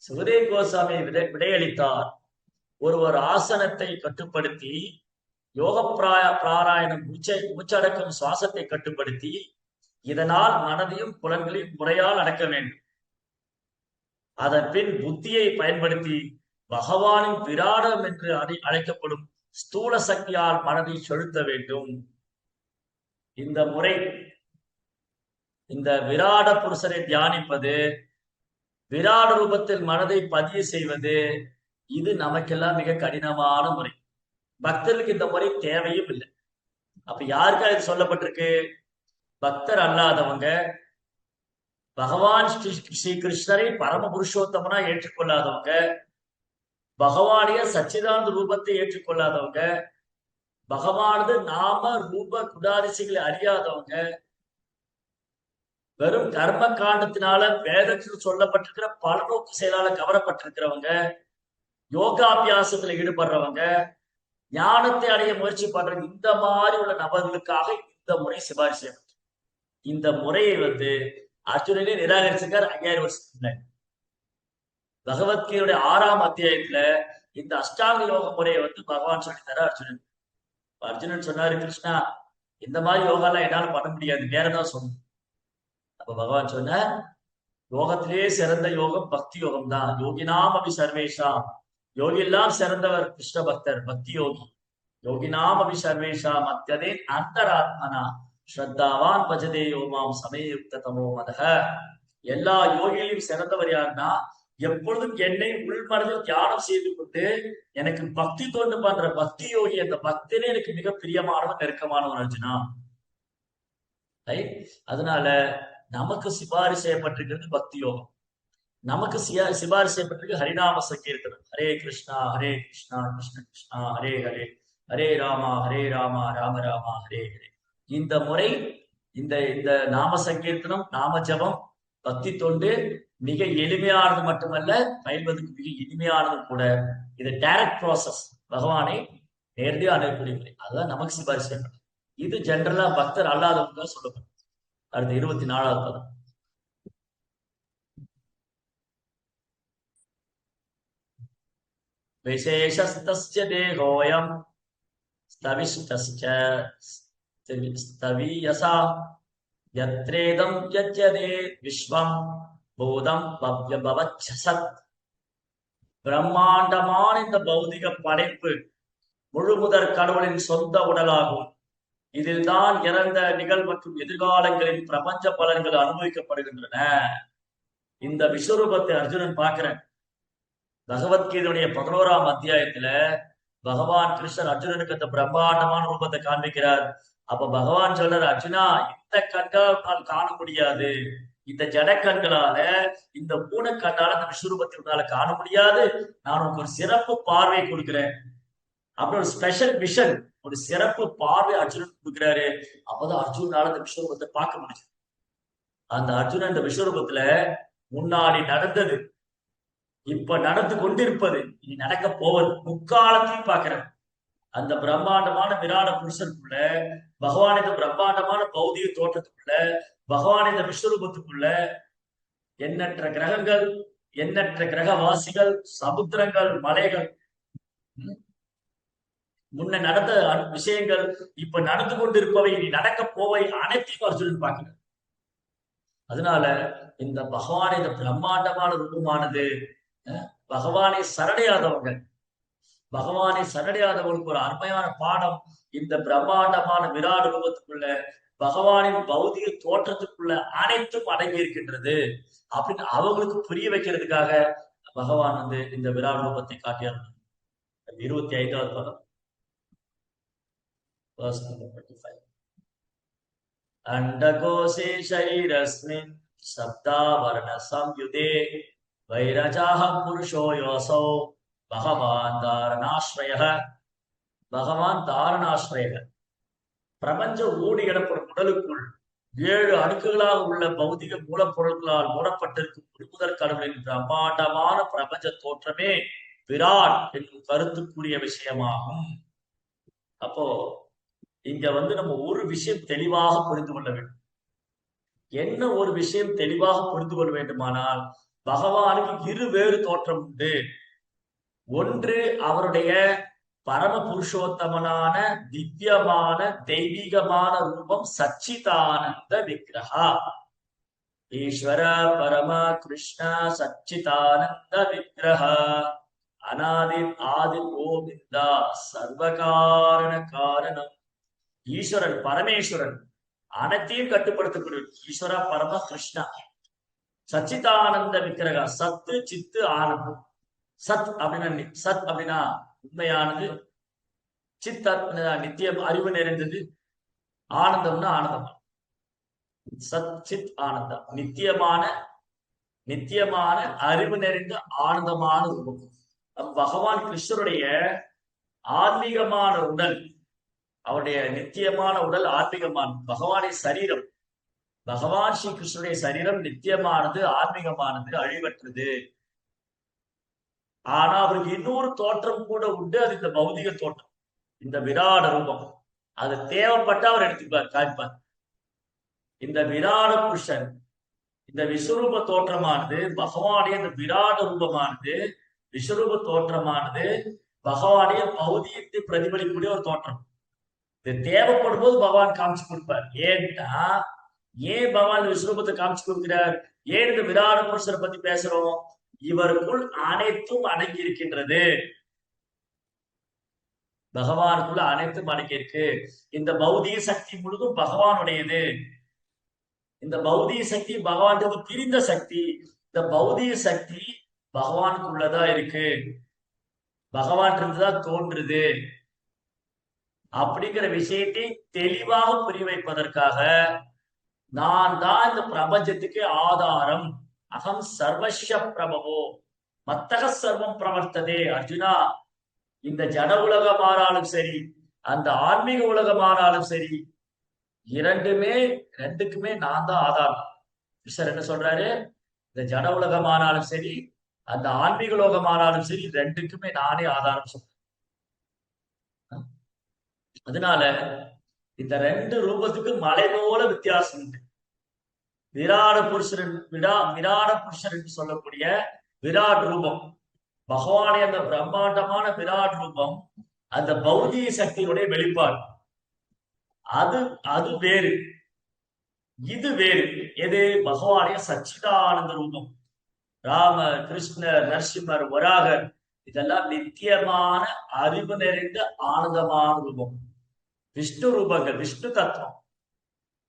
சுகதேவ கோசாமி விடையளித்தார். ஒருவர் ஆசனத்தை கட்டுப்படுத்தி, யோக பிராராயணம் மூச்சடக்கம் சுவாசத்தை கட்டுப்படுத்தி, இதனால் மனதையும் புலன்களையும் முறையால் அடக்க வேண்டும். அதன் பின் புத்தியை பயன்படுத்தி பகவானின் விராடம் என்று அழைக்கப்படும் ஸ்தூல சக்தியால் மனதை செலுத்த வேண்டும். இந்த முறை, இந்த விராட புருஷரை தியானிப்பது, விராட ரூபத்தில் மனதை பதிய செய்வது, இது நமக்கெல்லாம் மிக கடினமான முறை. பக்தர்களுக்கு இந்த முறை தேவையும் இல்லை. அப்ப யாருக்கா இது சொல்லப்பட்டிருக்கு? பக்தர் அல்லாதவங்க, பகவான் ஸ்ரீ கிருஷ்ணரை பரம புருஷோத்தமனா ஏற்றுக்கொள்ளாதவங்க, பகவானிய சச்சிதானந்த ரூபத்தை ஏற்றுக்கொள்ளாதவங்க, பகவானது நாம ரூப குடாதிசைகளை அறியாதவங்க, வெறும் கர்ம காண்டத்தினால வேதத்தில் சொல்லப்பட்டிருக்கிற பலநோக்கு செயலால கவரப்பட்டிருக்கிறவங்க, யோகாபியாசத்துல ஈடுபடுறவங்க, ஞானத்தை அடைய முயற்சி பண்றவங்க, இந்த மாதிரி உள்ள நபர்களுக்காக இந்த முறை சிபாரிசு செய்யப்பட்டு. இந்த முறையை வந்து அர்ஜுனனே நிராகரிச்சிருக்கார் 5000 வருஷத்துக்கு முன்னாடி. பகவத்கீதையுடைய 6ஆம் அத்தியாயத்துல இந்த அஷ்டாங்க யோக முறையை வந்து பகவான் சொல்லி தர அர்ஜுனன். அர்ஜுனன் சொன்னாரு, கிருஷ்ணா இந்த மாதிரி யோகாலாம் என்னால பண்ண முடியாது, வேறதான் சொல்லணும். அப்ப பகவான் சொன்ன, யோகத்திலே சிறந்த யோகம் பக்தி யோகம் தான். யோகினாம் அபி சர்வேஷாம், யோகி எல்லாம் சிறந்தவர் கிருஷ்ண பக்தர், பக்தி யோகி. யோகினாம் அபி சர்வேஷாம் அத்யதே அந்தராத்மனா ஸ்ரத்தாவான் பஜதே யோமாம் சமயுக்த தமோ மதக. எல்லா யோகியிலும் சிறந்தவர் யாருன்னா எப்பொழுதும் என்னை உள்மனதில் தியானம் செய்து கொண்டு எனக்கு பக்தி தோண்டு பண்ற பக்தி யோகி, அந்த பக்தனே எனக்கு மிக பிரியமானவன், நெருக்கமானவன் அர்ஜுனா. ரைட்? அதனால நமக்கு சிபாரிசு செய்யப்பட்டிருக்கிறது பக்தி யோகம். நமக்கு சிபாரிசு செய்யப்பட்டிருக்கு ஹரிநாம சங்கீர்த்தனம். ஹரே கிருஷ்ணா கிருஷ்ண கிருஷ்ணா ஹரே ஹரே, ஹரே ராமா ராம ராமா ஹரே ஹரே. இந்த முறை, இந்த இந்த நாம சங்கீர்த்தனம், நாம ஜபம், பக்தி தொண்டு மிக எளிமையானது மட்டுமல்ல, பயில்வதற்கு மிக இனிமையானது கூட. இது டைரக்ட் ப்ராசஸ், பகவானை நேரடியாக அணுகக்கூடிய முறை. அதுதான் நமக்கு சிபாரிசு செய்யப்பட்டது. இது ஜென்ரலா பக்தர் அல்லாதவங்க சொல்லப்படும். அடுத்து 24வது பதம். விசேஷஸ்தஸ்ய தேகோயம் ஸ்தவிஷ்டஸ்ய ஸ்தவீயசா யத்ரேதம் யஜ்யதே விஸ்வம் பூதம் பவ்யபவச்சசத். பிரம்மாண்டமான இந்த பௌதிக படைப்பு முழுமுதற் கடவுளின் சொந்த உடலாகும். இதில் தான் இறந்த நிகழ் மற்றும் எதிர்காலங்களின் பிரபஞ்ச பலன்கள் அனுபவிக்கப்படுகின்றன. இந்த விஸ்வரூபத்தை அர்ஜுனன் பார்க்கிறேன். பகவத்கீதையுடைய 11ஆம் அத்தியாயத்துல பகவான் கிருஷ்ணர் அர்ஜுனனுக்கு அந்த பிரம்மாண்டமான ரூபத்தை காண்பிக்கிறார். அப்ப பகவான் சொல்றார், அர்ஜுனா, இந்த கண்களால் காண முடியாது, இந்த ஜட கண்களால, இந்த பூனக்கண்ணால அந்த விஸ்வரூபத்தினால காண முடியாது. நான் உனக்கு ஒரு சிறப்பு பார்வை கொடுக்கிறேன். அப்புறம் ஒரு ஸ்பெஷல் விஷன், ஒரு சிறப்பு பார்வை அர்ஜுனன் கொடுக்கிறாரு. அப்பதான் அர்ஜுனால அந்த விஸ்வரூபத்தை பார்க்க முடியும். அந்த அர்ஜுனன் இந்த விஸ்வரூபத்துல முன்னாடி நடந்தது, இப்ப நடந்து கொண்டிருப்பது, இனி நடக்க போவது, முக்காலத்தையும் பார்க்கிறேன். அந்த பிரம்மாண்டமான விராட புருஷனுக்குள்ள, பகவான் இந்த பிரம்மாண்டமான பௌதிக தோற்றத்துக்குள்ள, பகவான் இந்த விஸ்வரூபத்துக்குள்ள எண்ணற்ற கிரகங்கள், எண்ணற்ற கிரகவாசிகள், சமுத்திரங்கள், மலைகள், முன்ன நடந்த விஷயங்கள், இப்ப நடந்து கொண்டிருப்பவை, இனி நடக்க போவை அனைத்தையும் அர்ஜுனன் பார்க்கிறார். அதனால இந்த பகவான், இந்த பிரம்மாண்டமான ரூபமானது பகவானை சரடையாதவங்க, பகவானை சரடையாதவங்களுக்கு ஒரு அருமையான பாடம். இந்த பிரம்மாண்டமான விராட் ரூபத்துக்குள்ள, பகவானின் பௌதிக தோற்றத்துக்குள்ள அனைத்தும் அடங்கி இருக்கின்றது அப்படின்னு அவங்களுக்கு புரிய வைக்கிறதுக்காக பகவான் இந்த விராட் ரூபத்தை காட்டியார். 25வது பதம். அண்டகோசே ஷரீரஸ்மின் சப்தாவர்ண சம்யுதே வைரஜாஹ புருஷோ யோசோ பகவான் தாரணாஸ்ரய. பகவான் தாரணாஸ்ரய. பிரபஞ்சம் ஊடி இடப்படும் உடலுக்குள் 7 அடுக்குகளாக உள்ள பௌதிக மூலப்பொருட்களால் மூடப்பட்டிருக்கும் முழுமுதற் கடவுளின் பிரம்மாண்டமான பிரபஞ்ச தோற்றமே விராட் என்னும் கருத்துக்குரிய விஷயமாகும். அப்போ இங்க நம்ம ஒரு விஷயம் தெளிவாக புரிந்து கொள்ள வேண்டும். என்ன ஒரு விஷயம் தெளிவாக புரிந்து கொள்ள வேண்டுமானால், பகவானுக்கு 2 வேறு தோற்றம் உண்டு. ஒன்று அவருடைய பரம புருஷோத்தமனான திவ்யமான தெய்வீகமான ரூபம் சச்சிதானந்த விக்கிரகா. ஈஸ்வர பரம கிருஷ்ண சச்சிதானந்த விக்கிரகா அநாதி ஆதி கோவிந்தா சர்வகாரண காரணம். ஈஸ்வரன் பரமேஸ்வரன், அனைத்தையும் கட்டுப்படுத்தக்கூடிய ஈஸ்வர பரம கிருஷ்ணா. சச்சிதானந்த விக்கிரகா, சத்து சித்து ஆனந்தம். சத் அப்படின்னா, சத் அப்படின்னா உண்மையானது, சித் நித்தியம் அறிவு நிறைந்தது, ஆனந்தம்னா ஆனந்தம். சத் சித் ஆனந்தம், நித்தியமான அறிவு நிறைந்த ஆனந்தமான ரூபம். பகவான் கிருஷ்ணருடைய ஆன்மீகமான உடல், அவருடைய நித்தியமான உடல் ஆன்மீகமான, பகவானுடைய சரீரம், பகவான் ஸ்ரீ கிருஷ்ணருடைய சரீரம் நித்தியமானது, ஆன்மீகமானது, அழிவற்றது. ஆனா அவருக்கு இன்னொரு தோற்றம் கூட உண்டு. அது இந்த பௌதிக தோற்றம், இந்த விராட ரூபம். அது தேவைப்பட்ட அவர் எடுத்துப்பார், காய்ப்பார். இந்த விராட புருஷன், இந்த விஸ்வரூப தோற்றமானது, பகவானுடைய இந்த விராட ரூபமானது, விஸ்வரூப தோற்றமானது பகவானுடைய பௌதிகத்தை பிரதிபலிக்கக்கூடிய ஒரு தோற்றம். இது தேவைப்படும் போது பகவான் காமிச்சு கொடுப்பார். ஏன்னா, ஏன் பகவான் விஸ்வரூபத்தை காமிச்சு கொடுக்கிறார்? ஏன் இந்த விராட புருஷரை பத்தி பேசுறோம்? இவருக்குள் அனைத்தும் அடங்கி இருக்கின்றது. பகவானுக்குள்ள அனைத்தும் அடங்கி இருக்கு. இந்த பௌதிக சக்தி முழுதும் பகவானுடையது. இந்த பௌதிக சக்தி பகவான் பிரிந்த சக்தி. இந்த பௌதிக சக்தி பகவானுக்குள்ளதான் இருக்கு, பகவான் இருந்துதான் தோன்றுது அப்படிங்கிற விஷயத்தை தெளிவாக புரிய வைப்பதற்காக நான் தான் இந்த பிரபஞ்சத்துக்கு ஆதாரம், அகம் சர்வஸ்ய பிரபவோ மத்தக சர்வம் பிரவர்த்ததே. அர்ஜுனா, இந்த ஜட உலகமானாலும் சரி, அந்த ஆன்மீக உலகமானாலும் சரி, இரண்டுமே ரெண்டுக்குமே நான் தான் ஆதாரம். கிருஷ்ணர் என்ன சொல்றாரு? இந்த ஜட உலகமானாலும் சரி, அந்த ஆன்மீக உலகமானாலும் சரி, ரெண்டுக்குமே நானே ஆதாரம் சொல்றேன். அதனால இந்த ரெண்டு ரூபத்துக்கு மலை போல வித்தியாசம் உண்டு. விராட புருஷன் விராட புருஷன் என்று சொல்லக்கூடிய விராட் ரூபம், பகவானே அந்த பிரம்மாண்டமான விராட் ரூபம், அந்த பௌதிக சக்தியினுடைய வெளிப்பாடு. அது அது வேறு, இது வேறு. எது? பகவானே சச்சிதானந்த ரூபம். ராமர், கிருஷ்ணர், நரசிம்மர், வராகர், இதெல்லாம் நித்தியமான அறிவு நிறைந்த ஆனந்தமான ரூபம். விஷ்ணு ரூபங்கள், விஷ்ணு தத்துவம்.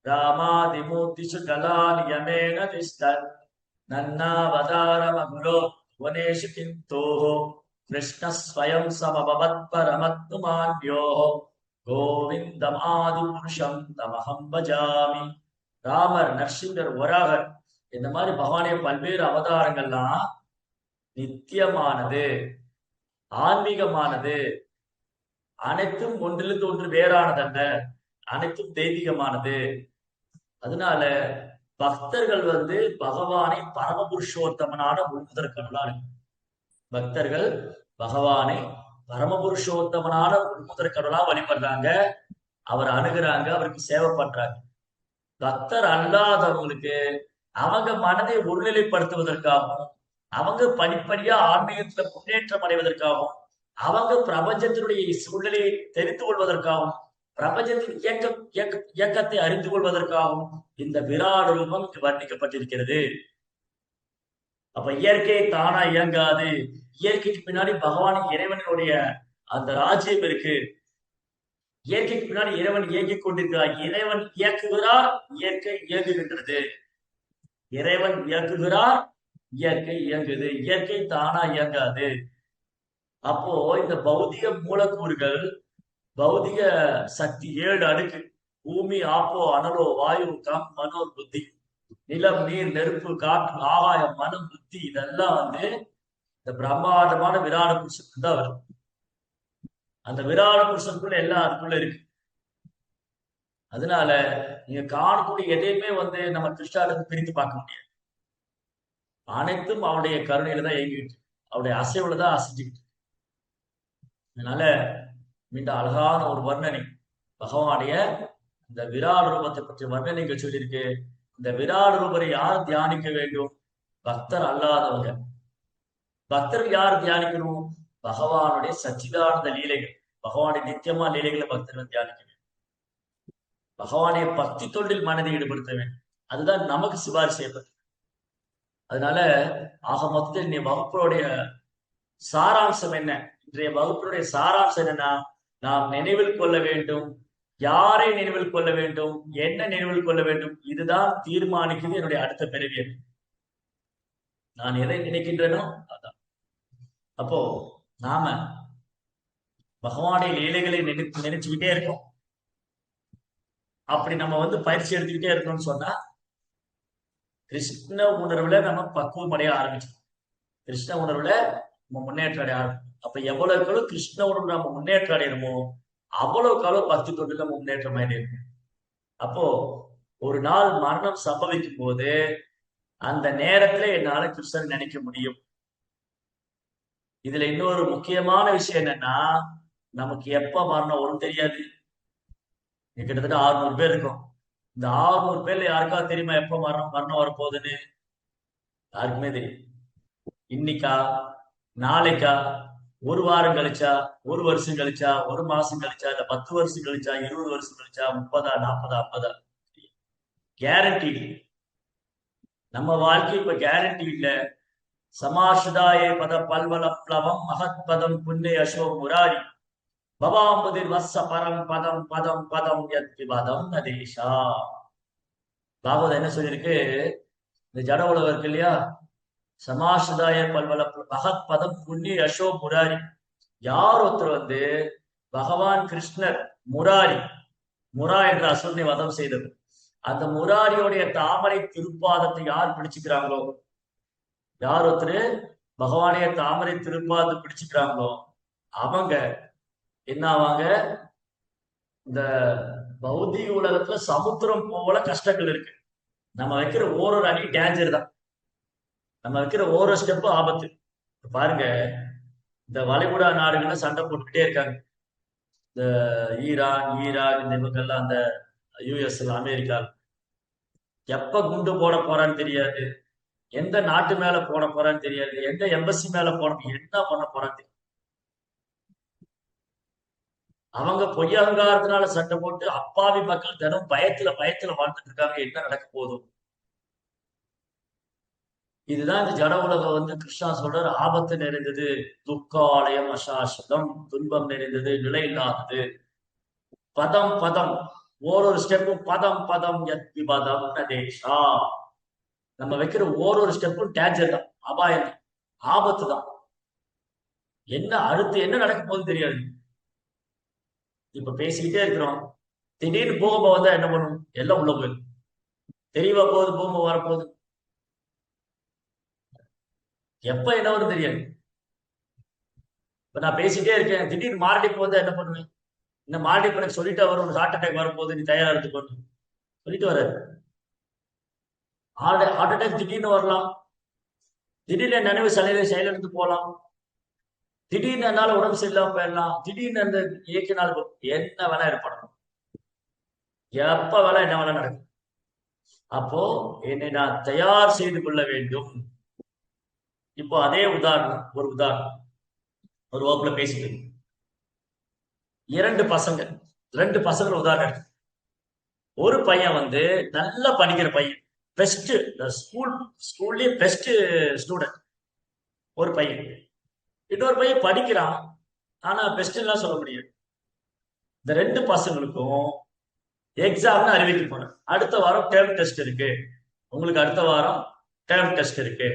ராமாதிமூர்த்திஷு கலானி யமேன திஷ்டர் நன்னாவதாரமகுரோ புவனேஷு கிந்தோஹோ கிருஷ்ண ஸ்வயம் சமபவத் பரமத்மான்யோஹோ கோவிந்தமாதி புருஷம் தமஹம் பஜாமி. ராமர், நரசிம்மர், வராகர், இந்த மாதிரி பகவானே பல்வேறு அவதாரங்கள்லாம் நித்தியமானது, ஆன்மீகமானது, அனைத்தும் ஒன்றிலிருந்து ஒன்று வேறானதல்ல, அனைத்தும் தெய்வீகமானது. அதனால பக்தர்கள் பகவானை பரமபுருஷோத்தமனான உள்முதற்கடலால், பக்தர்கள் பகவானை பரமபுருஷோத்தமனான உள்முதற்கடலா வழிபடுறாங்க, அவர் அணுகுறாங்க, அவருக்கு சேவை பண்றாங்க. பக்தர் அல்லாதவங்களுக்கு அவங்க மனதை ஒருநிலைப்படுத்துவதற்காகவும், அவங்க படிப்படியா ஆன்மீகத்துல முன்னேற்றம் அடைவதற்காகவும், அவங்க பிரபஞ்சத்தினுடைய சூழ்நிலையை தெரிந்து கொள்வதற்காகவும், பிரபஞ்சத்தின் இயக்கத்தை அறிந்து கொள்வதற்காகவும் இந்த விராட ரூபம் வர்ணிக்கப்பட்டிருக்கிறது. அப்ப இயற்கை தானா இயங்காது. இயற்கைக்கு பின்னாடி பகவான் இறைவனுடைய அந்த ராஜ்யம் இருக்கு. இயற்கைக்கு பின்னாடி இறைவன் இயங்கிக் கொண்டிருக்கிறார். இறைவன் இயக்குகிறார், இயற்கை இயங்குகின்றது. இறைவன் இயக்குகிறார், இயற்கை இயங்குது. இயற்கை தானா இயங்காது. அப்போ இந்த பௌதிக மூலக்கூறுகள், பௌதிக சக்தி 7 அடுக்கு: பூமி, ஆப்போ, அனலோ, வாயு, கம், மனோ, புத்தி. நிலம், நீர், நெருப்பு, காற்று, ஆகாயம், மனம், புத்தி, இதெல்லாம் இந்த பிரம்மாண்டமான விராட புருஷனுக்கு தான் வரும். அந்த விராட புருஷனுக்குள்ள எல்லாம் அதுக்குள்ள இருக்கு. அதனால நீங்க காணக்கூடிய எதையுமே நம்ம கிருஷ்ணாவிலிருந்து பிரித்து பார்க்க முடியாது. அனைத்தும் அவருடைய கருணையில தான் இயங்கிட்டு, அவருடைய அசைவுல தான் அசைஞ்சுக்கிட்டு. அதனால மிக அழகான ஒரு வர்ணனை பகவானுடைய இந்த விராட ரூபத்தை பற்றி வர்ணனைகள் சொல்லியிருக்கு. இந்த விராட ரூபரை யார் தியானிக்க வேண்டும்? பக்தர் அல்லாதவங்க. பக்தர்கள் யார் தியானிக்கணும்? பகவானுடைய சச்சிதானந்த லீலைகள், பகவானுடைய நித்தியமா லீலைகளை பக்தர்கள் தியானிக்க வேண்டும். பகவானை பக்தி தொண்டில் மனதை ஈடுபடுத்த வேண்டும். அதுதான் நமக்கு சிபாரிசு செய்யப்பட்டது. அதனால ஆக மொத்தத்தில் இன்றைய வகுப்புடைய சாராம்சம் என்ன? இன்றைய வகுப்புடைய சாராம்சம் என்னன்னா, நாம் நினைவில் கொள்ள வேண்டும். யாரை நினைவில் கொள்ள வேண்டும்? என்ன நினைவில் கொள்ள வேண்டும்? இதுதான் தீர்மானிக்குது என்னுடைய அடுத்த பிறவியை. நான் எதை நினைக்கின்றனோ அதான். அப்போ நாம பகவானுடைய லீலைகளை நினைச்சுக்கிட்டே இருக்கோம். அப்படி நம்ம பயிற்சி எடுத்துக்கிட்டே இருக்கோம்னு சொன்னா கிருஷ்ண உணர்வுல நம்ம பக்குவம் அடைய ஆரம்பிச்சோம். கிருஷ்ண உணர்வுல நம்ம முன்னேற்றம் அடைய ஆரம்பிச்சோம். அப்ப எவ்வளவுக்களும் கிருஷ்ண உணர்வு நம்ம முன்னேற்றம் அடையணுமோ அவ்வளவுக்காலும் பக்தி தொண்டில் நம்ம முன்னேற்றம் அடையணும். அப்போ ஒரு நாள் மரணம் சம்பவிக்கும் போது அந்த நேரத்துல என்னால கிருஷ்ணன் நினைக்க முடியும். இதுல இன்னொரு முக்கியமான விஷயம் என்னன்னா, நமக்கு எப்ப மரணம் வரும் தெரியாது. கிட்டத்தட்ட 600 பேர் இருக்கும். இந்த 600 பேர்ல யாருக்காவது தெரியுமா எப்ப மரணம் வரப்போகுதுன்னு? யாருக்குமே தெரியும். இன்னைக்கா, நாளைக்கா, ஒரு வாரம் கழிச்சா, ஒரு வருஷம் கழிச்சா, ஒரு மாசம் கழிச்சா, இல்ல 10 வருஷம் கழிச்சா, 20 வருஷம் கழிச்சா, 30, 40, 50? கேரண்டி. நம்ம வாழ்க்கை இப்ப கேரண்டி இல்ல. சமாஷுதாயே பத பல்வல பிளவம் மகத் பதம் புண்ணே அசோ முராரி பவாம்பதிர் வச பரம் பதம் பதம் பதம் யத் பதம் நதேஷா. பாகவதம் என்ன சொல்லியிருக்கு? இந்த ஜட உலகம் இருக்கு இல்லையா, சமாசுதாய பல்வல பகத்பதம் புண்ணிய யசோ முராரி. யார் ஒருத்தர் பகவான் கிருஷ்ணர் முராரி, முரா என்ற அசுரனை வதம் செய்தது, அந்த முராரியோடைய தாமரை திருப்பாதத்தை யார் பிடிச்சுக்கிறாங்களோ, யார் ஒருத்தர் பகவானுடைய தாமரை திருப்பாதத்தை பிடிச்சுக்கிறாங்களோ அவங்க என்ன ஆவாங்க? இந்த பௌதிக உலகத்துல சமுத்திரம் போல கஷ்டங்கள் இருக்கு. நம்ம வைக்கிற ஒரு அடி டேஞ்சர் தான், நம்ம வைக்கிற ஒரு ஸ்டெப் ஆபத்து. பாருங்க, இந்த வளைகுடா நாடுகள்ல சண்டை போட்டுக்கிட்டே இருக்காங்க. இந்த ஈரான், ஈராக், இந்த இவங்கெல்லாம், அந்த யுஎஸ்ல, அமெரிக்கா, எப்ப குண்டு போட போறான்னு தெரியாது, எந்த நாட்டு மேல போட போறான்னு தெரியாது, எந்த எம்பசி மேல போட, என்ன பண்ண போறான்னு தெரியாது. அவங்க பொய்யகங்காரத்தினால சண்டை போட்டு அப்பாவி மக்கள் தினம் பயத்துல பயத்துல வாழ்ந்துட்டு இருக்காங்க. என்ன நடக்க போதும்? இதுதான் இந்த ஜட உலகம் கிருஷ்ணா சொல்ற ஆபத்து நிறைந்தது, துக்காலயம் அசாஸ்வதம், துன்பம் நிறைந்தது, நிலை இல்லாதது. பதம் பதம், ஒரு ஸ்டெப்பும் பதம் பதம் எத்தி பதம் நதேஷா. நம்ம வைக்கிற ஒரு ஸ்டெப்பும் டேஞ்சர் தான், அபாயம் தான், ஆபத்து தான். என்ன அடுத்து என்ன நடக்க போகுதுன்னு தெரியாது. இப்ப பேசிக்கிட்டே இருக்கிறோம், திடீர்னு பூகம்பம் வந்தா என்ன பண்ணும்? எல்லாம் உள்ள போயிடும். தெரியவா போகுது பூகம்பம் வரப்போகுது? எப்ப என்ன வரும் தெரியாது. இப்ப நான் பேசிட்டே இருக்கேன், திடீர்னு மாரடைப்பு வந்தா என்ன பண்ணுவேன்? இந்த மாரடைப்பு எனக்கு சொல்லிட்டு வரும், ஹார்ட் அட்டாக் வரும்போது நீ தயாரா எடுத்துக்கணும் சொல்லிட்டு வர்றாரு. ஹார்ட் அட்டாக் திடீர்னு வரலாம், திடீர்னு நினைவு செயலிழந்து போகலாம், திடீர்னு என்னால உடம்பு சரியில்லாம போயிடலாம், திடீர்னு அந்த இயக்கினால் என்ன வேணா ஏற்படணும், எப்ப வேணா என்ன வேணா நடக்கும். அப்போ என்னை நான் தயார் செய்து கொள்ள வேண்டும். இப்போ அதே உதாரணம், ஒரு வகுப்புல பேசிட்டு இரண்டு பசங்க உதாரணம் எடுத்து, ஒரு பையன் நல்லா படிக்கிற பையன், பெஸ்ட், ஸ்கூல்லயே பெஸ்ட் ஸ்டூடெண்ட் ஒரு பையன். இன்னொரு பையன் படிக்கிறான், ஆனா பெஸ்ட் எல்லாம் சொல்ல முடியாது. இந்த ரெண்டு பசங்களுக்கும் எக்ஸாம்னு அறிவிக்க போறேன், அடுத்த வாரம் டேர்ம் டெஸ்ட் இருக்கு, உங்களுக்கு அடுத்த வாரம் டேர்ம் டெஸ்ட் இருக்கு.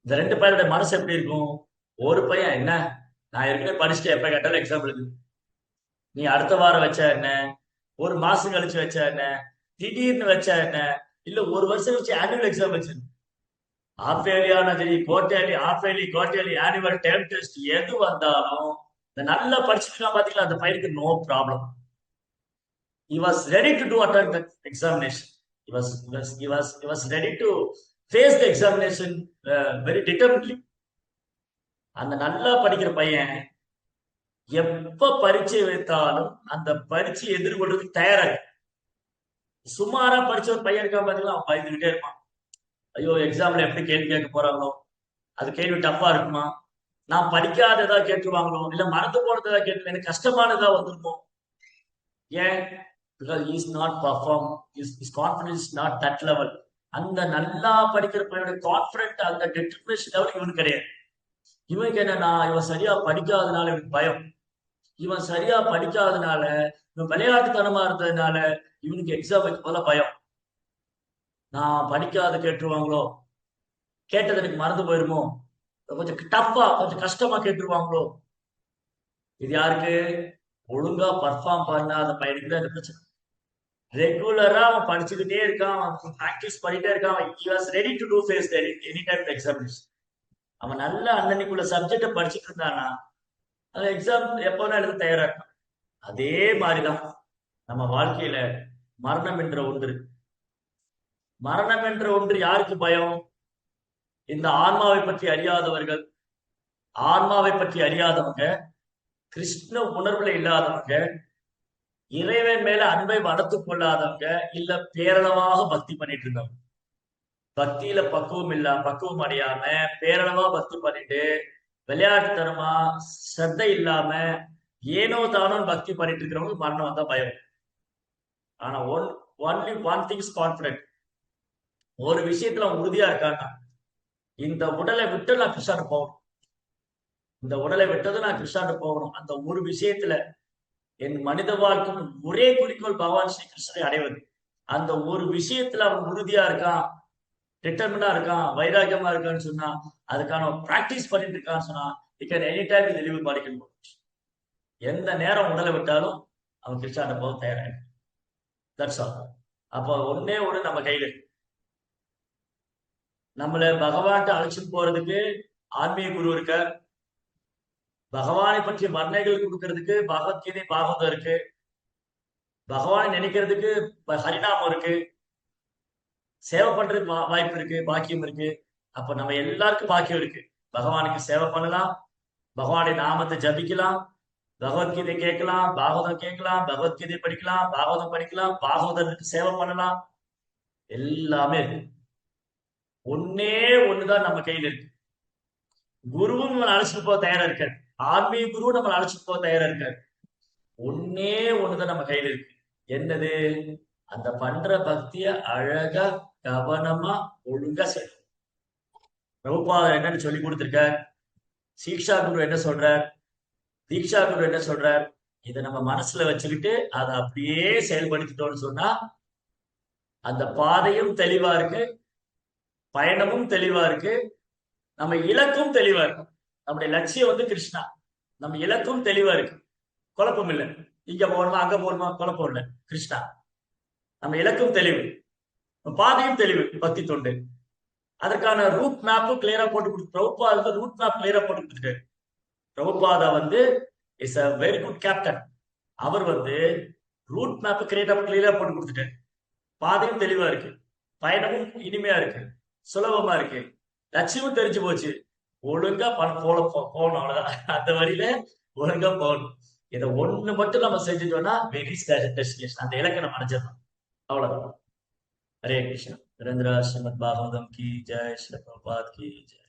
இந்த ரெண்டு பையனுடைய மனசு எப்படி இருக்கும்? ஒரு பையன், என்ன நான் ஏற்கனவே படிச்சுட்டு எப்ப கேட்டாலும் எக்ஸாம் எழுது, நீ அடுத்த வாரம் வச்சா என்ன, ஒரு மாசம் கழிச்சு வச்சா என்ன, திடீர்னு வச்சா என்ன, இல்ல ஒரு வருஷம் வச்சு ஆனுவல் எக்ஸாம் வச்சு, ஆஃப் இயர்லியான சரி, quarterly, half yearly, quarterly, annual, term test எது வந்தாலும் இந்த நல்லா படிச்சுக்கலாம். பாத்தீங்களா, அந்த பையனுக்கு no problem. He was ready to do attend the examination. He was ready to face the examination very determinedly. அந்த நல்லா படிக்கிற பையன் எப்ப பரீட்சை வைத்தாலும் அந்த பரீட்சை எதிர்கொள்றதுக்கு தயாராக. சுமாரா படிச்ச ஒரு பையன் இருக்கா பாத்தீங்களா, அவன் பயந்துகிட்டே இருப்பான். ஐயோ, எக்ஸாம்ல எப்படி கேள்வி கேட்க போறாங்களோ, அது கேள்வி டஃபா இருக்குமா, நான் படிக்காததா கேட்டுருவாங்களோ, இல்ல மறந்து போனதா கேட்டு எனக்கு கஷ்டமானதா வந்துருமோ. ஏன்? because he is not perform, his confidence is not that level. அந்த நல்லா படிக்கிற பையனுடைய கான்பிடன்ட், அந்த டெட்டர்மினேஷன் லெவல் இவனுக்கு கிடையாது. இவனுக்கு என்னன்னா, இவன் சரியா படிக்காதனால இவனுக்கு பயம், இவன் சரியா படிக்காதனால, இவன் விளையாட்டுத்தனமா இருந்ததுனால இவனுக்கு எக்ஸாம் வைக்க போல பயம். நான் படிக்காத கேட்டுருவாங்களோ, கேட்டது எனக்கு மறந்து போயிருமோ, கொஞ்சம் டஃப்பா, கொஞ்சம் கஷ்டமா கேட்டுருவாங்களோ. இது யாருக்கு? ஒழுங்கா பர்ஃபார்ம் பண்ணாத பையனுக்கு தான் இந்த பிரச்சனை. ரெகுலரா அவன் படிச்சுக்கிட்டே இருக்கான், பிராக்டிஸ் பண்ணிட்டே இருக்கான், he was ready to do face any time examination. அவன் நல்ல அன்னன்னைக்குள்ள சப்ஜெக்ட படிச்சுட்டு இருந்தானா அந்த எக்ஸாம் எப்ப வேணா எழுத தயாரா இருக்கான். அதே மாதிரிதான் நம்ம வாழ்க்கையில மரணம் என்ற ஒன்று. மரணம் என்ற ஒன்று யாருக்கு பயம்? இந்த ஆன்மாவை பற்றி அறியாதவர்கள், ஆன்மாவை பற்றி அறியாதவங்க, கிருஷ்ண உணர்வுல இல்லாதவங்க, இறைவன் மேல அன்பை வளர்த்து கொள்ளாதவங்க, இல்ல பேரளவாக பக்தி பண்ணிட்டு இருந்தவங்க, பக்தியில பக்குவம் அடையாம பேரளவா பக்தி பண்ணிட்டு விளையாட்டுத்தனமா ஸ்ரத்தை இல்லாம ஏனோ தானோ பக்தி பண்ணிட்டு இருக்கிறவங்க மரணம் வந்தா பயம். ஆனா only one thing is confident. ஒரு விஷயத்துல அவன் உறுதியா இருக்காங்க, இந்த உடலை விட்டு நான் கிருஷ்ணாட்ட போகணும், இந்த உடலை விட்டது நான் கிருஷ்ணாட்ட போகணும். அந்த ஒரு விஷயத்துல என் மனித வாழ்க்கை ஒரே குறிக்கோள் பகவான் ஸ்ரீ கிருஷ்ணரை அடைவது. அந்த ஒரு விஷயத்துல அவன் உறுதியா இருக்கான், டிட்டர்மினா இருக்கான், வைராக்கியமா இருக்கான்னு சொன்னா, அதுக்கான பிராக்டிஸ் பண்ணிட்டு இருக்கான்னு சொன்னா, he can எனி டைம் இந்த லீவு பாடிக்கணும். எந்த நேரம் உடலை விட்டாலும் அவன் கிருஷ்ணாண்ட போக தயாராக. That's all. அப்போ ஒன்னே ஒண்ணு நம்ம கையில இருக்கு. நம்மள பகவான்கிட்ட அழைச்சிட்டு போறதுக்கு ஆன்மீக குரு இருக்கார். பகவானை பற்றிய வர்ணைகள் கொடுக்கறதுக்கு பகவத்கீதை பாகவதம் இருக்கு. பகவானை நினைக்கிறதுக்கு ஹரிநாமம் இருக்கு. சேவை பண்றதுக்கு வாய்ப்பு இருக்கு, பாக்கியம் இருக்கு. அப்ப நம்ம எல்லாருக்கும் பாக்கியம் இருக்கு. பகவானுக்கு சேவை பண்ணலாம், பகவானுடைய நாமத்தை ஜபிக்கலாம், பகவத்கீதை கேட்கலாம், பாகவதம் கேட்கலாம், பகவத்கீதை படிக்கலாம், பாகவதம் படிக்கலாம், பாகவதற்கு சேவை பண்ணலாம். எல்லாமே இருக்கு. ஒன்னே ஒண்ணுதான் நம்ம கையில இருக்கு. குருவும் நம்மளை அழைச்சிட்டு போக தயாரா இருக்காரு. ஆன்மீக குரு நம்மளை அழைச்சிட்டு போக தயாரா இருக்காரு. ஒன்னே ஒண்ணுதான் நம்ம கையில இருக்கு. என்னது? அந்த பண்ற பக்திய அழகா கவனமா ஒழுங்கா செய்யணும். பிரபுபாதர் என்னன்னு சொல்லி கொடுத்திருக்கார், சீக்ஷா குரு என்ன சொல்றார், தீக்ஷா குரு என்ன சொல்றார், இதை நம்ம மனசுல வச்சுக்கிட்டு அதை அப்படியே செயல்படுத்திட்டோம்னு சொன்னா அந்த பாதையும் தெளிவா இருக்கு, பயணமும் தெளிவா இருக்கு, நம்ம இலக்கும் தெளிவா இருக்கு. நம்முடைய லட்சியம் வந்து கிருஷ்ணா. நம்ம இலக்கும் தெளிவா இருக்கு, குழப்பம் இல்லை. இங்க போகணுமா அங்க போகணுமா குழப்பம் இல்லை. கிருஷ்ணா நம்ம இலக்கும் தெளிவு, பாதையும் தெளிவு, பக்தி தொண்டு. அதற்கான ரூட் மேப்பும் கிளியரா போட்டு கொடுத்து பிரபுபாதா ரூட் மேப் கிளியரா போட்டு கொடுத்துட்டாரு. பிரபுபாதா வந்து is a very good captain. அவர் வந்து ரூட் மேப் கிளியரா போட்டு கொடுத்துட்டாரு. பாதையும் தெளிவா இருக்கு, பயணமும் இனிமையா இருக்கு, சுலபமா இருக்கு, லட்சியமும் தெரிஞ்சு போச்சு. ஒழுங்கா போகணும், அவ்வளவுதான். அந்த வழியில ஒழுங்கா போகணும். இதை ஒண்ணு மட்டும் நம்ம செஞ்சுட்டோம்னா வெரி டெஸ்டினேஷன், அந்த இலக்கை நம்ம அடைஞ்சிடலாம். அவ்வளவுதான். हरे कृष्ण। नरेंद्र श्रीमद् भागवतम की जय, श्री प्रभुपाद की जय।